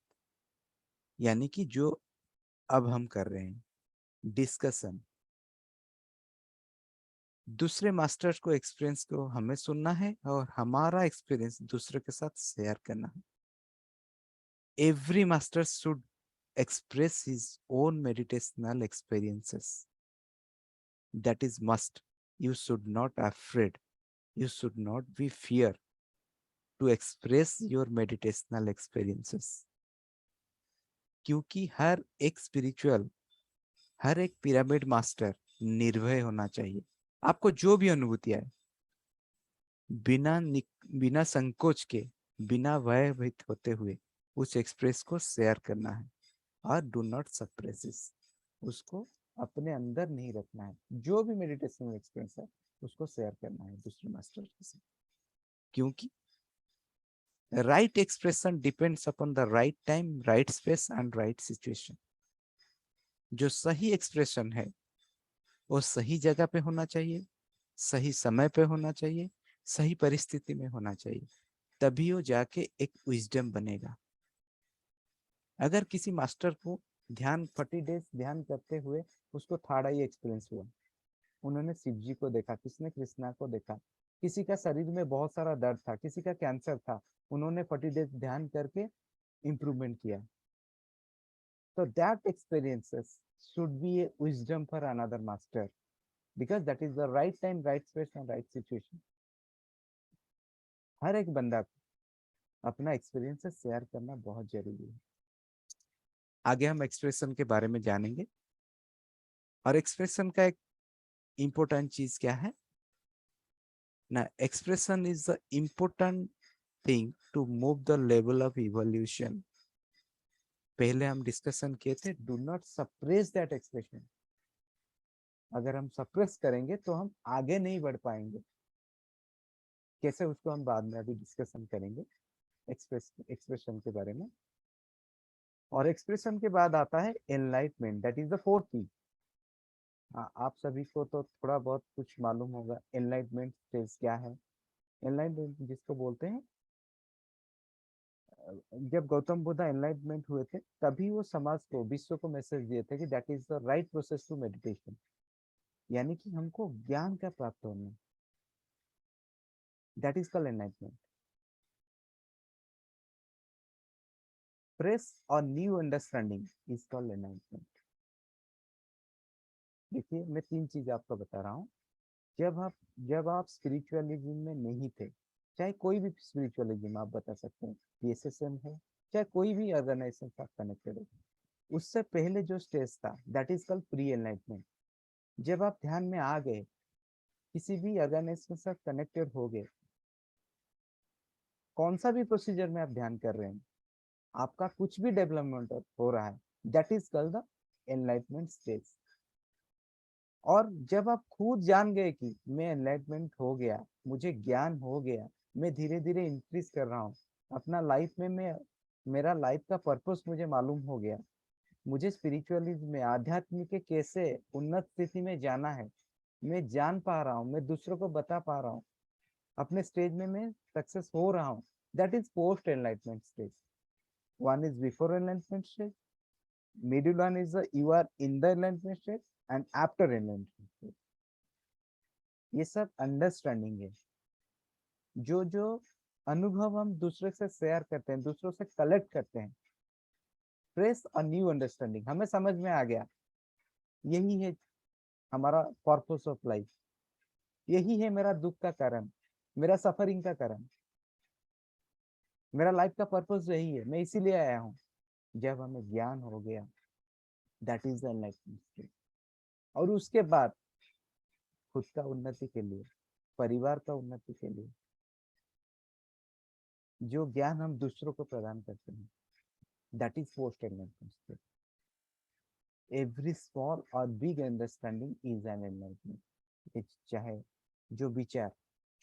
यानी कि जो अब हम कर रहे हैं, डिस्कशन। दूसरे मास्टर्स को एक्सपीरियंस को हमें सुनना है और हमारा एक्सपीरियंस दूसरे के साथ शेयर करना है। Every master should express his own meditational experiences. That is must. You should not afraid. You should not be fear. to express your meditational experiences. क्योंकि हर एक स्पिरिचुअल, हर एक पिरामिड मास्टर निर्भय होना चाहिए। आपको जो भी अनुभूति आए, बिना संकोच के, बिना भयभीत होते हुए उस एक्सप्रेस को शेयर करना है, और डू नॉट सप्रेस, उसको अपने अंदर नहीं रखना है। जो भी मेडिटेशन एक्सपीरियंस है उसको शेयर करना है दूसरे मास्टर के साथ, क्योंकि right expression depends upon the right time, right space and right situation. जो सही एक्सप्रेशन है वो सही जगह पे होना चाहिए, सही समय पे होना चाहिए, सही परिस्थिति में होना चाहिए, तभी वो जाके एक विजडम बनेगा। अगर किसी मास्टर को ध्यान 40 डेज ध्यान करते हुए उसको थर्ड आई एक्सपीरियंस हुआ, उन्होंने शिव जी को देखा, किसने कृष्णा को देखा, किसी का शरीर में बहुत सारा दर्द था, किसी का कैंसर था, उन्होंने 40 डेज ध्यान करके इंप्रूवमेंट किया, तो that experiences should be a wisdom for another master, because that is the right time, right space and right situation. हर एक बंदा को अपना एक्सपीरियंस शेयर करना बहुत जरूरी है। आगे हम एक्सप्रेशन के बारे में जानेंगे, और एक्सप्रेशन का एक इम्पोर्टेंट चीज क्या है ना, expression is the important thing to move the level of evolution. पहले हम डिस्कशन किए थे, do not suppress that expression. अगर हम सप्रेस करेंगे तो हम आगे नहीं बढ़ पाएंगे। कैसे, उसको हम बाद में अभी डिस्कशन करेंगे एक्सप्रेशन के बारे में। और एक्सप्रेशन के बाद आता है enlightenment, that is the fourth thing. आप सभी को तो थोड़ा बहुत कुछ मालूम होगा एनलाइटमेंट स्टेज क्या है। एनलाइटमेंट जिसको बोलते हैं, जब गौतम बुद्ध एनलाइटमेंट हुए थे तभी वो समाज को, विश्व को मैसेज दिए थे कि that is the right process to meditation, यानी कि हमको ज्ञान का प्राप्त होना, that is called enlightenment. Fresh और new understanding is called enlightenment. देखिए, मैं 3 चीज आपको बता रहा हूँ। जब आप स्पिरिचुअलिज्म में नहीं थे, चाहे कोई भी स्पिरिचुअलिज्म आप बता सकते हैं, पीएसएसएम है, चाहे कोई भी ऑर्गेनाइजेशन से आप कनेक्टेड हो, उससे पहले जो स्टेज था that is called pre enlightenment. जब आप ध्यान में आ गए, किसी भी ऑर्गेनाइजेशन से कनेक्टेड हो गए, कौन सा भी प्रोसीजर में आप ध्यान कर रहे हैं, आपका कुछ भी डेवलपमेंट हो रहा है, that is called the enlightenment stage. और जब आप खुद जान गए कि मैं एनलाइटमेंट हो गया, मुझे ज्ञान हो गया, मैं धीरे धीरे इंक्रीज कर रहा हूँ अपना लाइफ में, मैं मेरा लाइफ का पर्पस मुझे मालूम हो गया, मुझे स्पिरिचुअलिज्म में, आध्यात्म के कैसे उन्नत स्थिति में जाना है, मैं जान पा रहा हूँ, मैं दूसरों को बता पा रहा हूँ, अपने स्टेज में मैं सक्सेस हो रहा हूँ, that is post enlightenment stage. One is before enlightenment stage, middle one is you are in the enlightenment stage, and after enlightenment stage. ये सब अंडरस्टैंडिंग है। जो जो अनुभव हम दूसरे से शेयर करते हैं, दूसरों से कलेक्ट करते हैं, फ्रेश और न्यू अंडरस्टैंडिंग, हमें समझ में आ गया यही है हमारा पर्पस ऑफ लाइफ, यही है मेरा दुख का कारण, मेरा सफरिंग का कारण, मेरा लाइफ का पर्पस यही है, मैं इसीलिए आया हूँ। जब हमें ज्ञान हो गया, दैट इज द एनलाइटमेंट। और उसके बाद खुद का उन्नति के लिए, परिवार का उन्नति के लिए जो ज्ञान हम दूसरों को प्रदान करते हैं, that is post enlightenment. Every small और big understanding is an enlightenment. चाहे जो विचार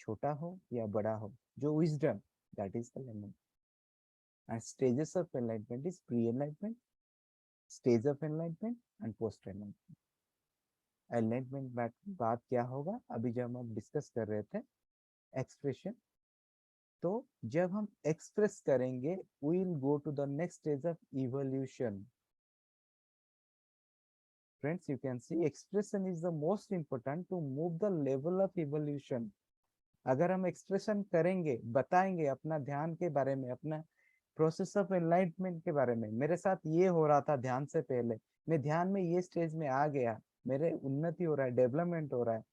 छोटा हो या बड़ा हो, जो wisdom, that is the enlightenment. And stages of enlightenment is pre enlightenment, stage of enlightenment and post enlightenment. Enlightenment बाद क्या होगा, अभी जब हम डिस्कस कर रहे थे एक्सप्रेशन, तो जब हम एक्सप्रेस करेंगे we will go to the next stage of evolution. Friends, you can see expression is the most important to move the level of evolution. अगर हम एक्सप्रेशन करेंगे, बताएंगे अपना ध्यान के बारे में, अपना प्रोसेस ऑफ एनलाइटमेंट के बारे में, मेरे साथ ये हो रहा था ध्यान से पहले, मैं ध्यान में ये स्टेज में आ गया, मेरे उन्नति हो रहा है, डेवलपमेंट हो रहा है।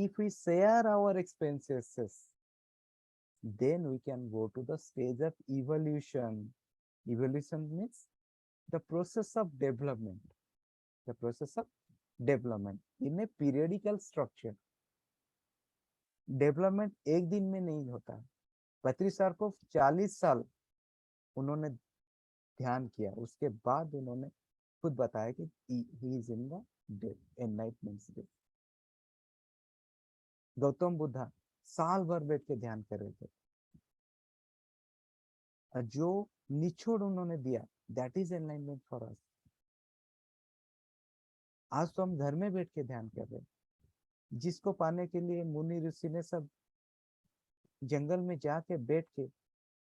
If we share our experiences, then we can go to the stage of evolution. Evolution means the process of development, the process of development in a periodical structure. Development एक दिन में नहीं होता। पत्रीसारकोव 40 साल उन्होंने ध्यान किया, उसके बाद उन्होंने खुद बताया कि he is in the enlightenment state. Gautam Buddha साल भर बैठ के ध्यान कर रहे थे, जो निचोड़ उन्होंने दिया, that is enlightenment for us. आज तो हम घर में बैठ के ध्यान कर रहे हैं, जिसको पाने के लिए मुनि ऋषि ने सब जंगल में जाके बैठ के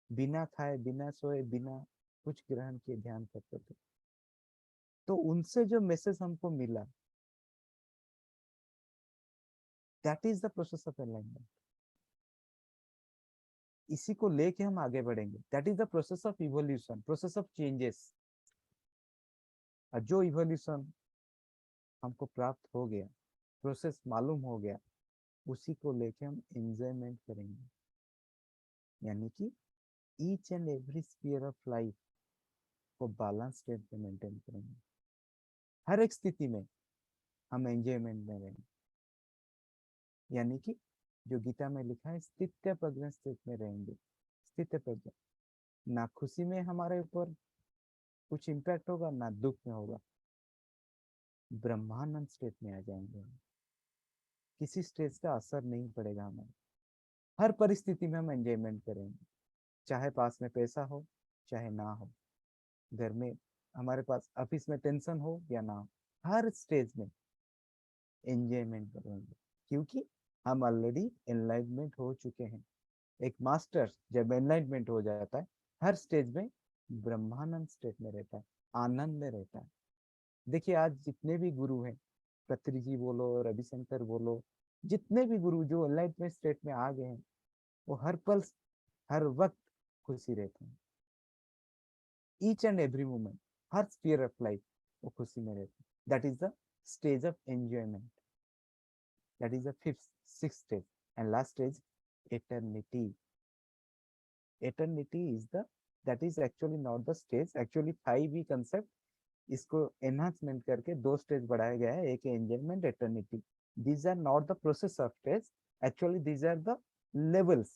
बिना खाए, बिना सोए, बिना कुछ ग्रहण किए ध्यान करते थे। तो उनसे जो मैसेज हमको मिला, that is the process of enlightenment. इसी को लेके हम आगे बढ़ेंगे। That is the process of evolution, process of changes. जो इवोल्यूशन हमको प्राप्त हो गया, प्रोसेस मालूम हो गया, उसी को लेके हम एंजॉयमेंट करेंगे। यानी कि each and every sphere of life को बैलेंस स्टेट में मेंटेन करेंगे। हर एक स्थिति में हम एंजॉयमेंट में रहेंगे। यानी कि जो गीता में लिखा है, स्थित्य प्रज्ञ स्थित में रहेंगे। स्थित्य प्रज्ञ, ना खुशी में हमारे ऊपर कुछ इम्पैक्ट होगा, ना दुख में होगा। ब्रह्मानंद स्टेट में आ जाएंगे, किसी स्टेज का असर नहीं पड़ेगा हमारे। हर परिस्थिति में हम एंजॉयमेंट करेंगे, चाहे पास में पैसा हो चाहे ना हो, घर में हमारे पास ऑफिस में टेंशन हो या ना हो, हर स्टेज में एंजॉयमेंट करेंगे, क्योंकि हम ऑलरेडी एनलाइटमेंट हो चुके हैं। एक मास्टर जब एनलाइटमेंट हो जाता है, हर स्टेज में ब्रह्मानंद स्टेट में रहता है, आनंद में रहता है। देखिए आज जितने भी गुरु हैं, पत्री जी बोलो, रविशंकर बोलो, जितने भी गुरु जो एनलाइटमेंट स्टेट में आ गए हैं, वो हर पल हर वक्त खुशी रहते हैं। Each and every moment, her sphere of life वो खुशी में रहते हैं। That is the stage of enjoyment. That is the fifth sixth stage and last stage, eternity. Eternity is the, that is actually not the stage, actually 5 concept, इसको enhancement करके 2 stage बढ़ाया गया है, एक enjoyment, eternity. These are not the process of stage, actually these are the levels.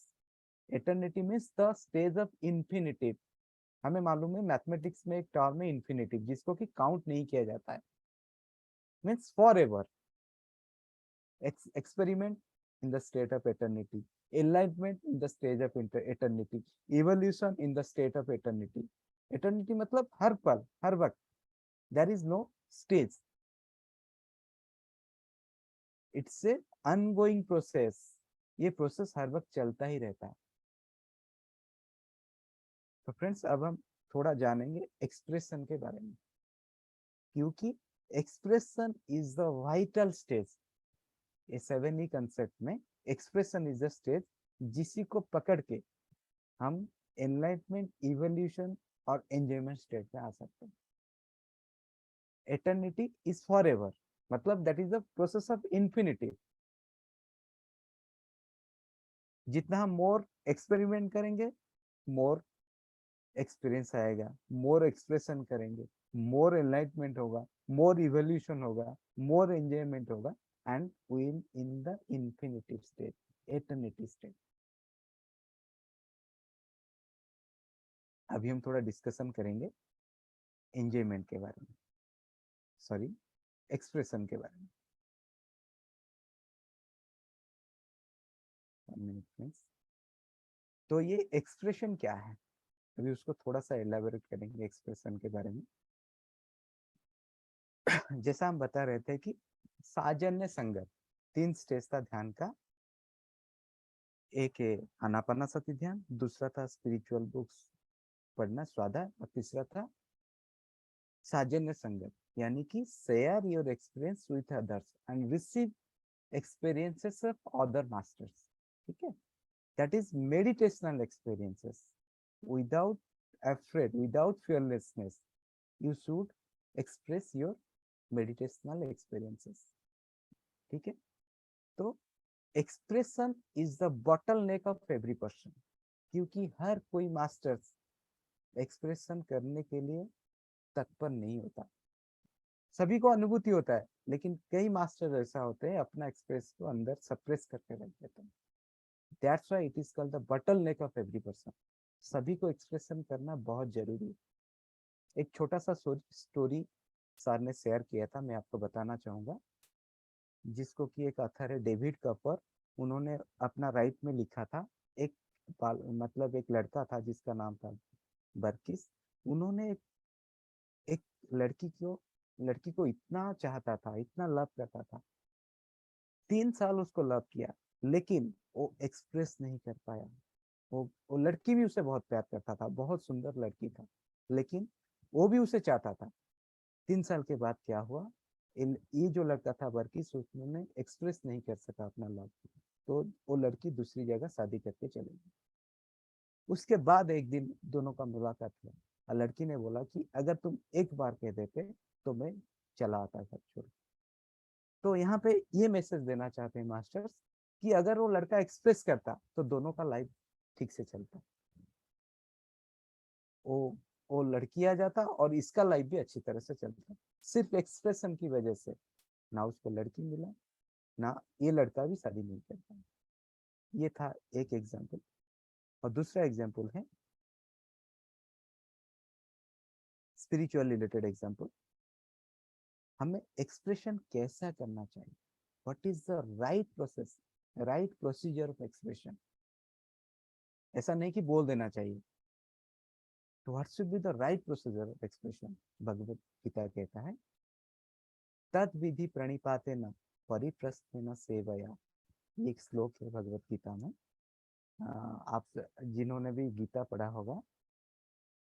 Eternity means the stage of infinitive. हमें मालूम है mathematics में एक टर्म है इंफिनिटिव, जिसको कि काउंट नहीं किया जाता है, means for ever. Experiment in the state of eternity, enlightenment in the stage of eternity, evolution in the state of eternity. Eternity मतलब हर पल हर वक्त, there is no stage, it's a ongoing process। ये process हर वक्त चलता ही रहता है। तो friends अब हम थोड़ा जानेंगे एक्सप्रेशन के बारे में, क्योंकि expression is the vital stage. ये 7 कंसेप्ट में एक्सप्रेशन इज द स्टेज, जिसी को पकड़ के हम एनलाइटमेंट, इवोल्यूशन और एंजॉयमेंट स्टेट में आ सकते हैं। एटर्निटी इज फॉर एवर, मतलब that is the process of infinity. जितना हम मोर एक्सपेरिमेंट करेंगे, मोर एक्सपीरियंस आएगा, मोर एक्सप्रेशन करेंगे, मोर एनलाइटमेंट होगा, मोर इवोल्यूशन होगा, मोर एंजॉयमेंट होगा, and will in the infinitive state, eternity state। अभी हम थोड़ा डिस्कशन करेंगे एंजॉयमेंट के बारे में, सॉरी एक्सप्रेशन के बारे में। तो ये एक्सप्रेशन क्या है, अभी उसको थोड़ा सा एलाबोरेट करेंगे एक्सप्रेशन के बारे में। जैसा हम बता रहे थे कि साजन्य संगत 3 स्टेज था ध्यान का। एक है आनापानसति ध्यान, दूसरा था स्पिरिचुअल बुक्स पढ़ना स्वाध्याय, और तीसरा था साजन्य संगत, यानी कि share your experience with others and receive experiences of other masters. ठीक है, that is meditational experiences without afraid, without fearlessness, you should express your meditational experiences. ठीक है, तो expression is the bottle neck of every person. क्योंकि हर कोई masters expression करने के लिए तत्पर नहीं होता। सभी को अनुभूति होता है, लेकिन कई मास्टर ऐसा होते हैं अपना एक्सप्रेस को अंदर सप्रेस करके रख देते हैं। That's why it is called the बटल नेक ऑफ एवरी पर्सन। सभी को एक्सप्रेशन करना बहुत जरूरी है। एक छोटा सा स्टोरी सर ने शेयर किया था, मैं आपको बताना चाहूंगा, जिसको कि एक अथर है डेविड कपर, उन्होंने अपना राइट में लिखा था। एक मतलब एक लड़का था जिसका नाम था बर्किस। उन्होंने एक लड़की को इतना चाहता था, इतना लव करता था, 3 साल उसको लव किया, लेकिन वो एक्सप्रेस नहीं कर पाया। वो लड़की भी उसे बहुत प्यार करता था, बहुत सुंदर लड़की था, लेकिन वो भी उसे चाहता था। 3 साल के बाद क्या हुआ, ये जो लड़का था वर्कीस, उसने एक्सप्रेस नहीं कर सका अपना लव, तो वो लड़की दूसरी जगह शादी करके चली गई। उसके बाद एक दिन दोनों का मुलाकात हुआ और लड़की ने बोला कि अगर तुम एक बार कह देते तो मैं चला आता घर छोड़। तो यहाँ पे ये मैसेज देना चाहते हैं मास्टर्स कि अगर वो लड़का एक्सप्रेस करता तो दोनों का लाइफ ठीक से चलता। वो लड़की आ जाता और इसका लाइफ भी अच्छी तरह से चलता। सिर्फ एक्सप्रेशन की वजह से ना उसको लड़की मिला, ना ये लड़का भी शादी नहीं करता। ये था एक एग्जाम्पल। और दूसरा एग्जाम्पल है स्पिरिचुअल रिलेटेड एग्जाम्पल। हमें एक्सप्रेशन कैसा करना चाहिए, what is the right process, right procedure of expression. ऐसा नहीं कि बोल देना चाहिए। तो what should be the right procedure of expression. Bhagavad Gita कहता है तद विधि प्रणिपातेन परिप्रश्नेन सेवया। ये एक श्लोक है भगवत गीता में। आप जिन्होंने भी गीता पढ़ा होगा,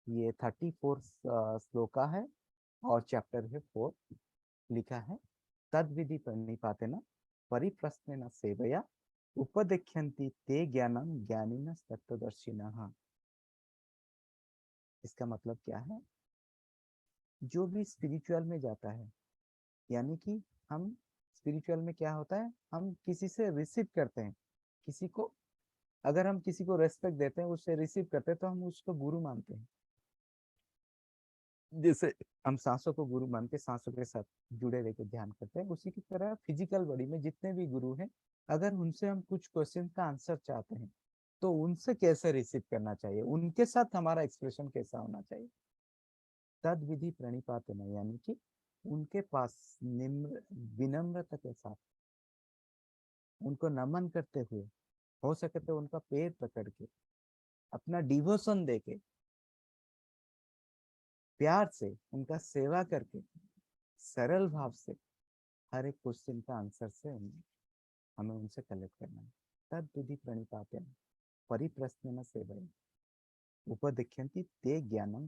ये 34 श्लोका है और चैप्टर है 4। लिखा है तद विधि प्रणिपातेन परिप्रश्नेन सेवया उपदेख्यन्ति ते ज्ञानम ज्ञानिनः तत्त्वदर्शिनः। इसका मतलब क्या है, जो भी स्पिरिचुअल में जाता है, यानी कि हम स्पिरिचुअल में क्या होता है, हम किसी से रिसीव करते हैं। किसी को अगर हम किसी को रेस्पेक्ट देते हैं, उससे रिसीव करते हैं, तो हम उसको गुरु मानते हैं। जैसे हम सांसों को गुरु मान के सांसों के साथ जुड़े रहकर ध्यान करते हैं, उसी की तरह फिजिकल बॉडी में जितने भी गुरु हैं, अगर उनसे हम कुछ क्वेश्चन का आंसर चाहते हैं, तो उनसे कैसे रिसीव करना चाहिए, उनके साथ हमारा एक्सप्रेशन कैसा होना चाहिए। तद विधि प्रणिपातेन, यानी कि उनके पास विनम्रता के साथ उनको नमन करते हुए, हो सके तो उनका पैर पकड़ के, अपना डिवोशन देके, प्यार से उनका सेवा करके, सरल भाव से हर एक क्वेश्चन का आंसर से हमें उनसे कलेक्ट करना है। तद विधि प्रणिपातेन परिप्रश्नेन सेवया उपदेख्यन्ति ते ज्ञानम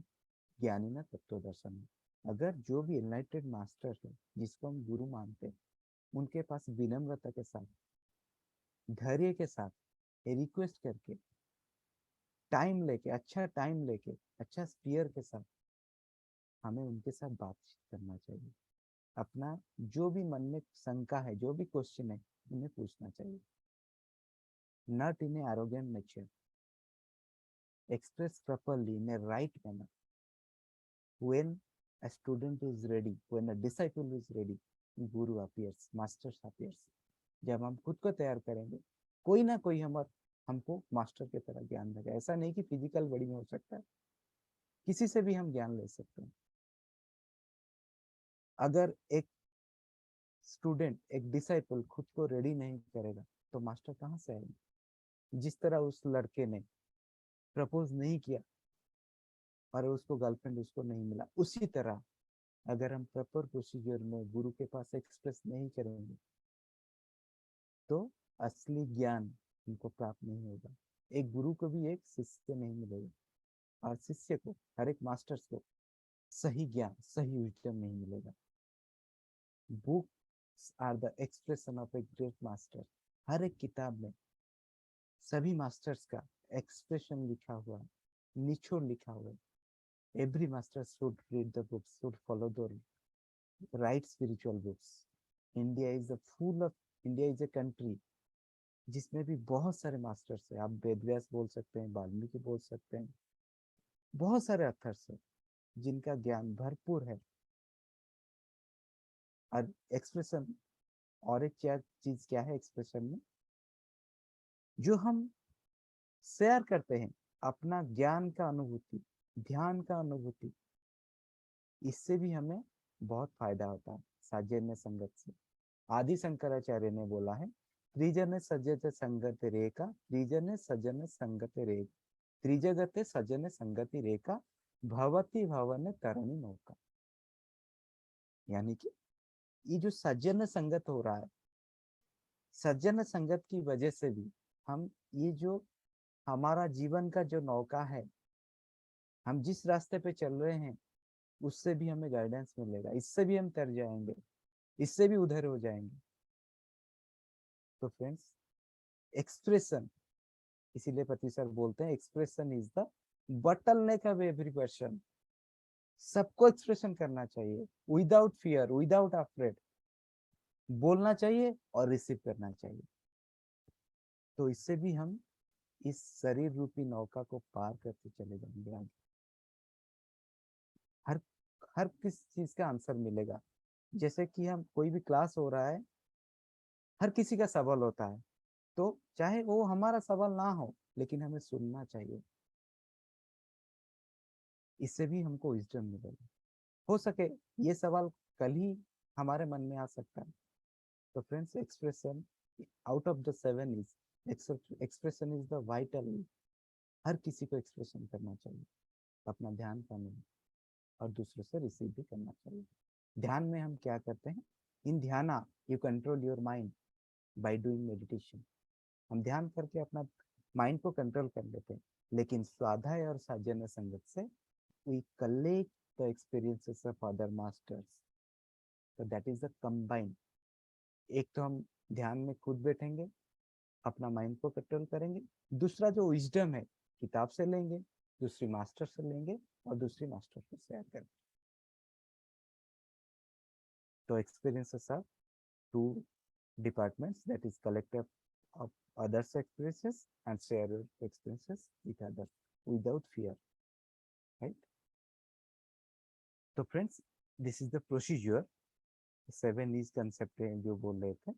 ज्ञानिनः तत्त्वदर्शिनः। अगर जो भी एनलाइटेड मास्टर है, जिसको हम गुरु मानते हैं, उनके पास विनम्रता के साथ, धैर्य के साथ, रिक्वेस्ट करके, टाइम लेके, अच्छा स्पीयर के साथ हमें उनके साथ बातचीत करना चाहिए। अपना जो भी मन में शंका है, जो भी क्वेश्चन है, उन्हें पूछना चाहिए। Not in A arrogant nature, express properly in a right manner. When a student is ready, when a disciple is ready, guru appears, master appears. जब हम खुद को तैयार करेंगे, कोई ना कोई हमको मास्टर की तरह ज्ञान देगा। ऐसा नहीं कि फिजिकल बॉडी में हो सकता है, किसी से भी हम ज्ञान ले सकते हैं। अगर एक स्टूडेंट, एक डिसाइपल खुद को रेडी नहीं करेगा, तो मास्टर कहाँ से आएगा। जिस तरह उस लड़के ने प्रपोज नहीं किया और उसको गर्लफ्रेंड उसको नहीं मिला, उसी तरह अगर हम प्रॉपर प्रोसीजर में गुरु के पास एक्सप्रेस नहीं करेंगे, तो असली ज्ञान उनको प्राप्त नहीं होगा। एक गुरु को भी एक शिष्य नहीं मिलेगा, और शिष्य को, हर एक मास्टर्स को सही ज्ञान, सही विजडम नहीं मिलेगा। Books are the expression of a great master. हर एक किताब में सभी मास्टर्स का एक्सप्रेशन लिखा हुआ है, निचोड़ लिखा हुआ है। Every master should read the books, should follow the right spiritual books. India is a country जिसमें भी बहुत सारे मास्टर्स हैं। आप वेदव्यास बोल सकते हैं, वाल्मीकि बोल सकते हैं, बहुत सारे अथर्स हैं जिनका ज्ञान भरपूर है। और एक्सप्रेशन, और एक क्या चीज क्या है एक्सप्रेशन में, जो हम शेयर करते हैं अपना ज्ञान का अनुभूति, ध्यान का अनुभूति, इससे भी हमें बहुत फायदा होता है साजन्य संगत से। आदि शंकराचार्य ने बोला है, त्रिजन सज्जते संगत रेखा, त्रिजन सज्जन संगत रेख, त्रिजगते सज्जन संगति रेखा, भवती भवन तरणी नौका। यानी कि ये जो सज्जन संगत हो रहा है, सज्जन संगत की वजह से भी हम ये जो हमारा जीवन का जो नौका है, हम जिस रास्ते पे चल रहे हैं, उससे भी हमें गाइडेंस मिलेगा, इससे भी हम तर जाएंगे, इससे भी उधर हो जाएंगे। तो फ्रेंड्स, एक्सप्रेशन, इसीलिए पति सर बोलते हैं एक्सप्रेशन इज द बटल नेक ऑफ एवरी पर्सन। सबको एक्सप्रेशन करना चाहिए, विदाउट फियर, विदाउट अफ्रेड, बोलना चाहिए और रिसीव करना चाहिए। तो इससे भी हम इस शरीर रूपी नौका को पार करते चले जाएंगे आगे। हर हर किस चीज का आंसर मिलेगा। जैसे कि हम कोई भी क्लास हो रहा है, हर किसी का सवाल होता है, तो चाहे वो हमारा सवाल ना हो, लेकिन हमें सुनना चाहिए, इससे भी हमको विजडम मिलेगा। हो सके ये सवाल कल ही हमारे मन में आ सकता है। तो friends, expression out of the 7 is expression is the vital. हर किसी को एक्सप्रेशन करना चाहिए, अपना ध्यान करना और दूसरों से रिसीव भी करना चाहिए। ध्यान में हम क्या करते हैं, इन ध्याना you control your mind by doing meditation. हम ध्यान करके अपना माइंड को कंट्रोल कर लेते हैं, लेकिन स्वाध्याय और साजन्य संगत से we collect the experiences of other masters. So that is the combine. एक तो हम ध्यान में खुद बैठेंगे, अपना माइंड को कंट्रोल करेंगे, दूसरा जो विजडम है किताब से लेंगे, दूसरी मास्टर से लेंगे और दूसरी मास्टर को शेयर करेंगे। तो experiences are two departments, that is collector of others experiences and share your experiences with others without fear, right? तो friends, this is the procedure. 7 is concept है जो बोल रहे थे।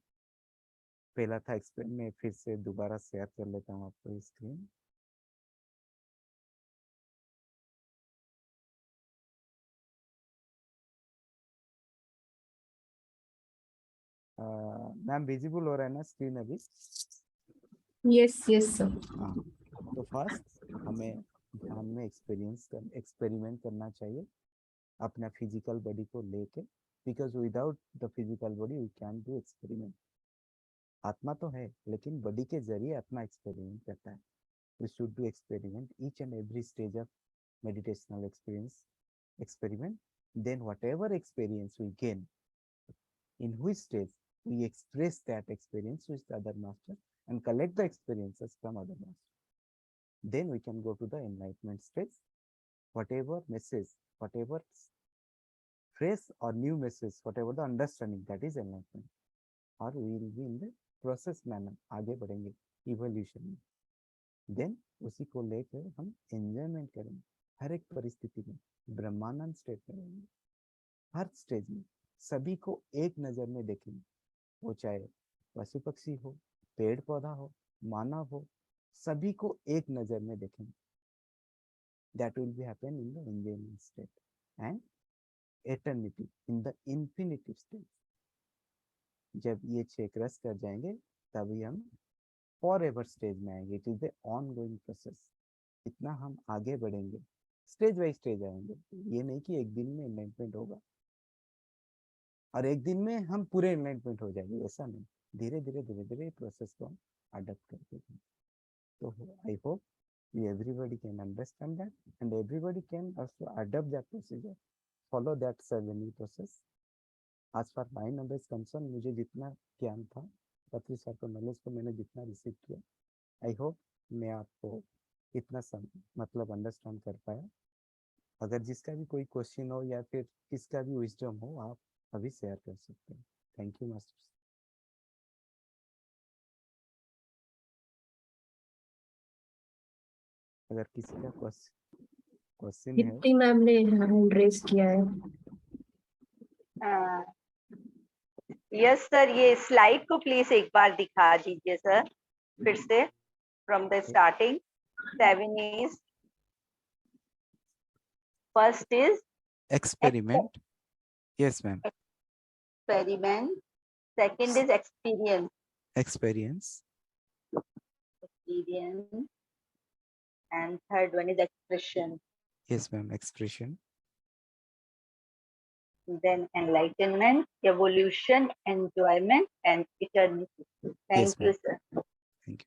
पहला था एक्सप्लेन, में फिर से दोबारा शेयर कर लेता हूँ आपको स्क्रीन। मैम विजिबल हो रहा है ना स्क्रीन अभी? Yes yes sir. हाँ, तो फर्स्ट हमें ध्यान में एक्सपेरिमेंट करना चाहिए अपना फिजिकल बॉडी को लेके, because without the physical body we can do experiment. आत्मा तो है, लेकिन बॉडी के जरिए आत्मा एक्सपेरिमेंट करता है। We should do experiment each and every stage of meditational experiment, then whatever experience we gain, in which stage we express that experience with the other master and collect the experiences from other master. Then we can go to the enlightenment stage. Whatever message, whatever phrase or new message, whatever the understanding, that is enlightenment. और we will be in the process manner, आगे बढ़ेंगे evolution में। Then उसी को लेकर हम enjoyment करेंगे हर एक परिस्थिति में, ब्रह्मानंद स्टेट में रहेंगे। हर स्टेज में सभी को एक नजर में देखेंगे, वो चाहे पशु पक्षी हो, पेड़ पौधा हो, मानव हो, सभी को एक नजर में देखेंगे। That will be happen in the enjoyment state and eternity in the infinity state. जब ये 6 क्रॉस कर जाएंगे तभी हम फॉर एवर स्टेज में आएंगे। It is the on going process. इतना हम आगे बढ़ेंगे, स्टेज बाई स्टेज आएंगे। ये नहीं कि एक दिन में एनलाइटमेंट होगा और एक दिन में हम पूरे एनलाइटमेंट हो जाएंगे, ऐसा नहीं। धीरे धीरे प्रोसेस को हम अडॉप्ट करते हैं। तो I hope everybody can understand that and everybody can also adopt that procedure, follow that 7E process. As far my knowledge concerned, मुझे जितना ज्ञान था पत्री सर को नॉलेज को मैंने जितना रिसीव किया, आई होप मैं आपको इतना मतलब अंडरस्टैंड कर पाया। अगर जिसका भी कोई क्वेश्चन हो या फिर किसका भी विजडम हो, आप अभी शेयर कर सकते हैं। Thank you masters. अगर किसी का क्वेश्चन है। दीप्ति मैम ने हैंड रेज किया है। यस सर, ये स्लाइड को प्लीज एक बार दिखा दीजिए सर, फिर से from the starting. 7 is first is experiment. Yes ma'am. experiment, second is experience, experience. and third one is expression, yes ma'am, expression. then enlightenment, evolution, enjoyment, and eternity. Thank Yes, you ma'am. sir. Thank you.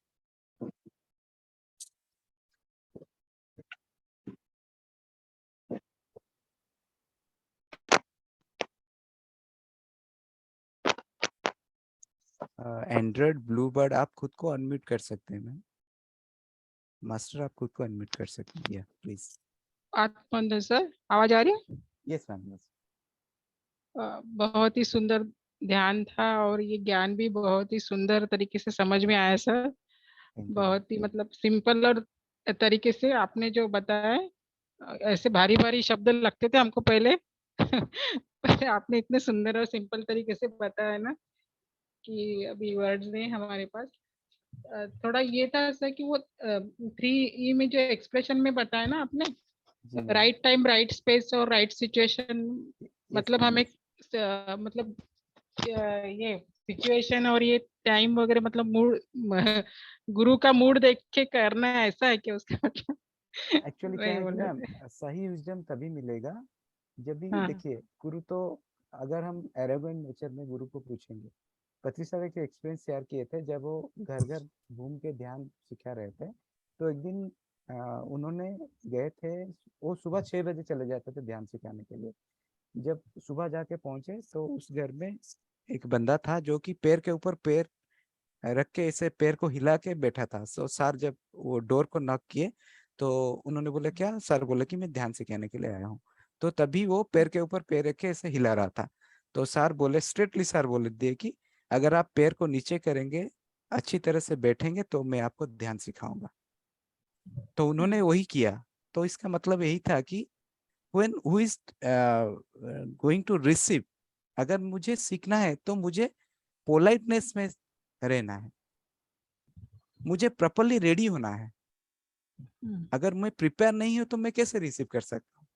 Android blue bird, आप खुद को unmute कर सकते हैं ma'am. Master, आप खुद को unmute कर सकते हैं प्लीज। आत्मबंधन सर, आवाज आ रही है? Yes ma'am. यस। बहुत ही सुंदर ध्यान था और ये ज्ञान भी बहुत ही सुंदर तरीके से समझ में आया सर। बहुत ही मतलब सिंपल और तरीके से आपने जो बताया है, ऐसे भारी भारी शब्द लगते थे हमको पहले पर आपने इतने सुंदर और सिंपल तरीके से बताया ना कि अभी वर्ड्स नहीं हमारे पास। थोड़ा ये था सर कि वो 3E में जो एक्सप्रेशन में बताया ना आपने, राइट टाइम, राइट स्पेस और राइट सिचुएशन, मतलब हमें मतलब ये सिचुएशन और ये टाइम वगैरह मतलब मूड, गुरु का मूड देख के करना है, ऐसा है कि उसका मतलब एक्चुअली क्या है कि मैम, सही विजडम तभी मिलेगा जब भी देखिए गुरु तो, अगर हम एरोगेंट नेचर में गुरु को पूछेंगे, पत्री साहब के एक्सपीरियंस शेयर किए थे जब वो घर घर घूम के ध्यान सिखा रहे थे। तो एक दिन उन्होंने गए थे, वो सुबह 6 बजे चले जाते थे ध्यान सिखाने के लिए। जब सुबह जाके पहुंचे तो उस घर में एक बंदा था जो कि पैर के ऊपर पैर रख के ऐसे पैर को हिला के बैठा था। सो सर जब वो डोर को नॉक किए तो उन्होंने बोला क्या? सर बोले कि मैं ध्यान सिखाने के लिए आया हूँ। तो तभी वो पैर के ऊपर पैर रख के ऐसे हिला रहा था। तो सर बोले, स्ट्रेटली सर बोले दिए कि अगर आप पैर को नीचे करेंगे, अच्छी तरह से बैठेंगे तो मैं आपको ध्यान सिखाऊंगा। तो उन्होंने वही किया। तो इसका मतलब यही था कि when who is going to receive, अगर मुझे सीखना है तो मुझे पोलाइटनेस में रहना है, मुझे प्रॉपरली रेडी होना है। अगर मैं प्रिपेयर नहीं हूं तो मैं कैसे रिसीव कर सकता हूँ?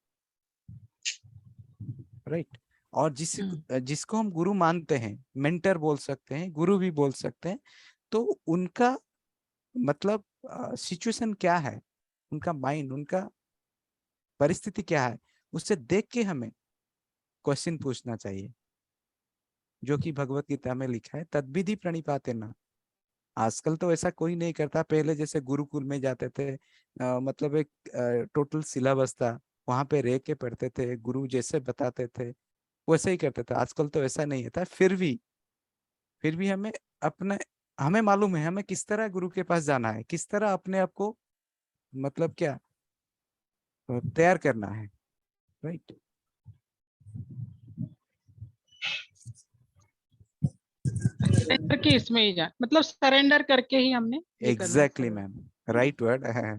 राइट। और जिसको हम गुरु मानते हैं, मेंटर बोल सकते हैं, गुरु भी बोल सकते हैं, तो उनका मतलब सिचुएशन क्या है, उनका माइंड, उनका परिस्थिति क्या है, उससे देख के हमें क्वेश्चन पूछना चाहिए, जो कि भगवत गीता में लिखा है, तद्विधि प्रणिपाते न। आजकल तो ऐसा कोई नहीं करता। पहले जैसे गुरुकुल में जाते थे, मतलब एक टोटल सिलेबस था, वहां पे रह के पढ़ते थे, गुरु जैसे बताते थे वैसे ही करते थे। आजकल तो ऐसा नहीं होता। फिर भी हमें मालूम है हमें किस तरह गुरु के पास जाना है, किस तरह अपने आप को मतलब क्या तैयार करना है। राइट। करके इसमें ही जा, मतलब सरेंडर करके ही हमने ये करना है। एग्जैक्टली मैम, राइट वर्ड है।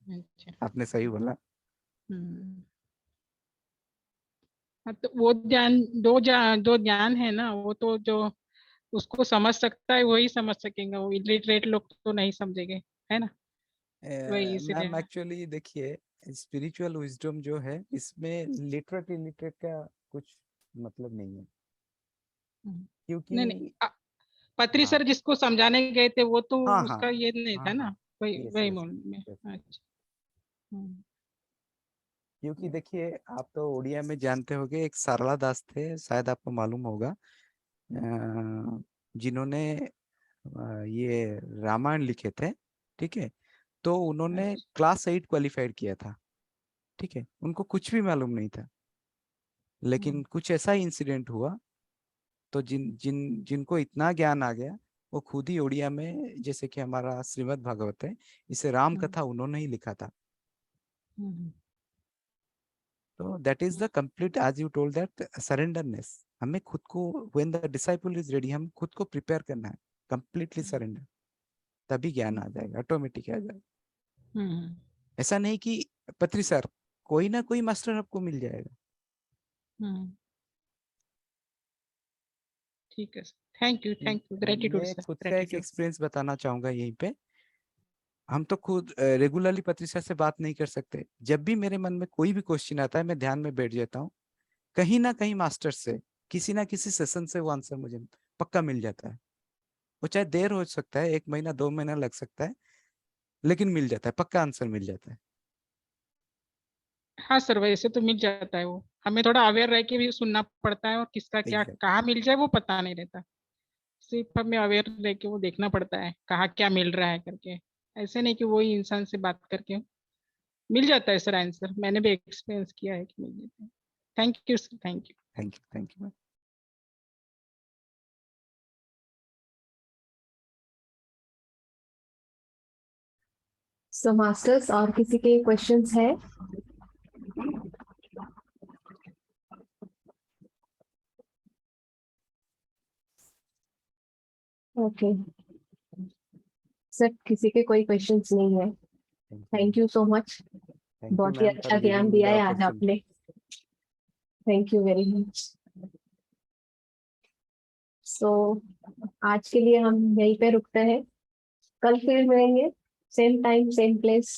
अच्छा। आपने सही बोला। हाँ, तो वो जो ज्ञान है ना, वो तो जो उसको समझ सकता है वही समझ सकेंगे, वो इलिटरेट लोग तो नहीं समझेंगे, है ना? वही इसलिए। मैम एक्चुअली देखिए, स्पिरिचुअल विजडम जो है इसमें लिटरेट इलिटरेट का कुछ मतलब नहीं है, क्योंकि नहीं, पत्री हाँ सर जिसको समझाने गए थे वो तो हाँ हाँ उसका ये नहीं था हाँ ना, हाँ, वही यस वही यस मूल में। यस। अच्छा। क्योंकि देखिए, आप तो उड़िया में जानते होंगे, एक सारला दास थे, शायद आपको मालूम होगा, जिन्होंने ये रामायण लिखे थे। ठीक है। तो उन्होंने क्लास 8 क्वालिफाइड किया था। ठीक है। उनको कुछ भी मालूम नहीं था, लेकिन कुछ ऐसा इंसिडेंट हुआ तो जिनको इतना ज्ञान आ गया, वो खुद ही उड़िया में, जैसे कि हमारा श्रीमद् भागवत है, इसे राम कथा उन्होंने ही लिखा था। तो that is the complete, as you told that, surrenderness. हमें खुद को, when the disciple is ready, हम खुद को प्रिपेयर करना है, कंप्लीटली सरेंडर, तभी ज्ञान आ जाएगा, ऑटोमेटिक आ जाएगा। ऐसा नहीं कि पत्री सर, कोई ना कोई मास्टर आपको मिल जाएगा। ठीक है सर, थैंक यू, ग्रेटिट्यूड मैं सर, खुद का एक ग्रेटिट्यूड। एक्सपीरियंस बताना चाहूंगा यहीं पे। हम तो खुद रेगुलरली पत्रिसा से बात नहीं कर सकते। जब भी मेरे मन में कोई भी क्वेश्चन आता है, मैं ध्यान में बैठ जाता हूँ, कहीं ना कहीं मास्टर से किसी ना किसी सेशन से वो आंसर मुझे पक्का मिल जाता है। वो चाहे देर हो सकता है, 1 महीना 2 महीना लग सकता है, लेकिन मिल जाता है, पक्का आंसर मिल जाता है। हाँ सर, वैसे तो मिल जाता है वो, हमें थोड़ा अवेयर रह के भी सुनना पड़ता है, और किसका क्या Exactly. कहाँ मिल जाए वो पता नहीं रहता। सिर्फ हमें अवेयर रह के वो देखना पड़ता है कहाँ क्या मिल रहा है करके। ऐसे नहीं कि वही इंसान से बात करके मिल जाता है सर आंसर, मैंने भी एक्सपीरियंस किया है कि मिल जाता है। Thank you sir, thank you. Thank you. So masters, और किसी के क्वेश्चंस है? ओके सर, किसी के कोई क्वेश्चंस नहीं है। थैंक यू सो मच, बहुत ही मैम अच्छा फॉर ज्ञान गिविंग मी द दिया है आज अपॉर्चुनिटी। आपने। Thank you very much. So आज के लिए हम यहीं पे रुकते हैं, कल फिर मिलेंगे, सेम टाइम सेम प्लेस।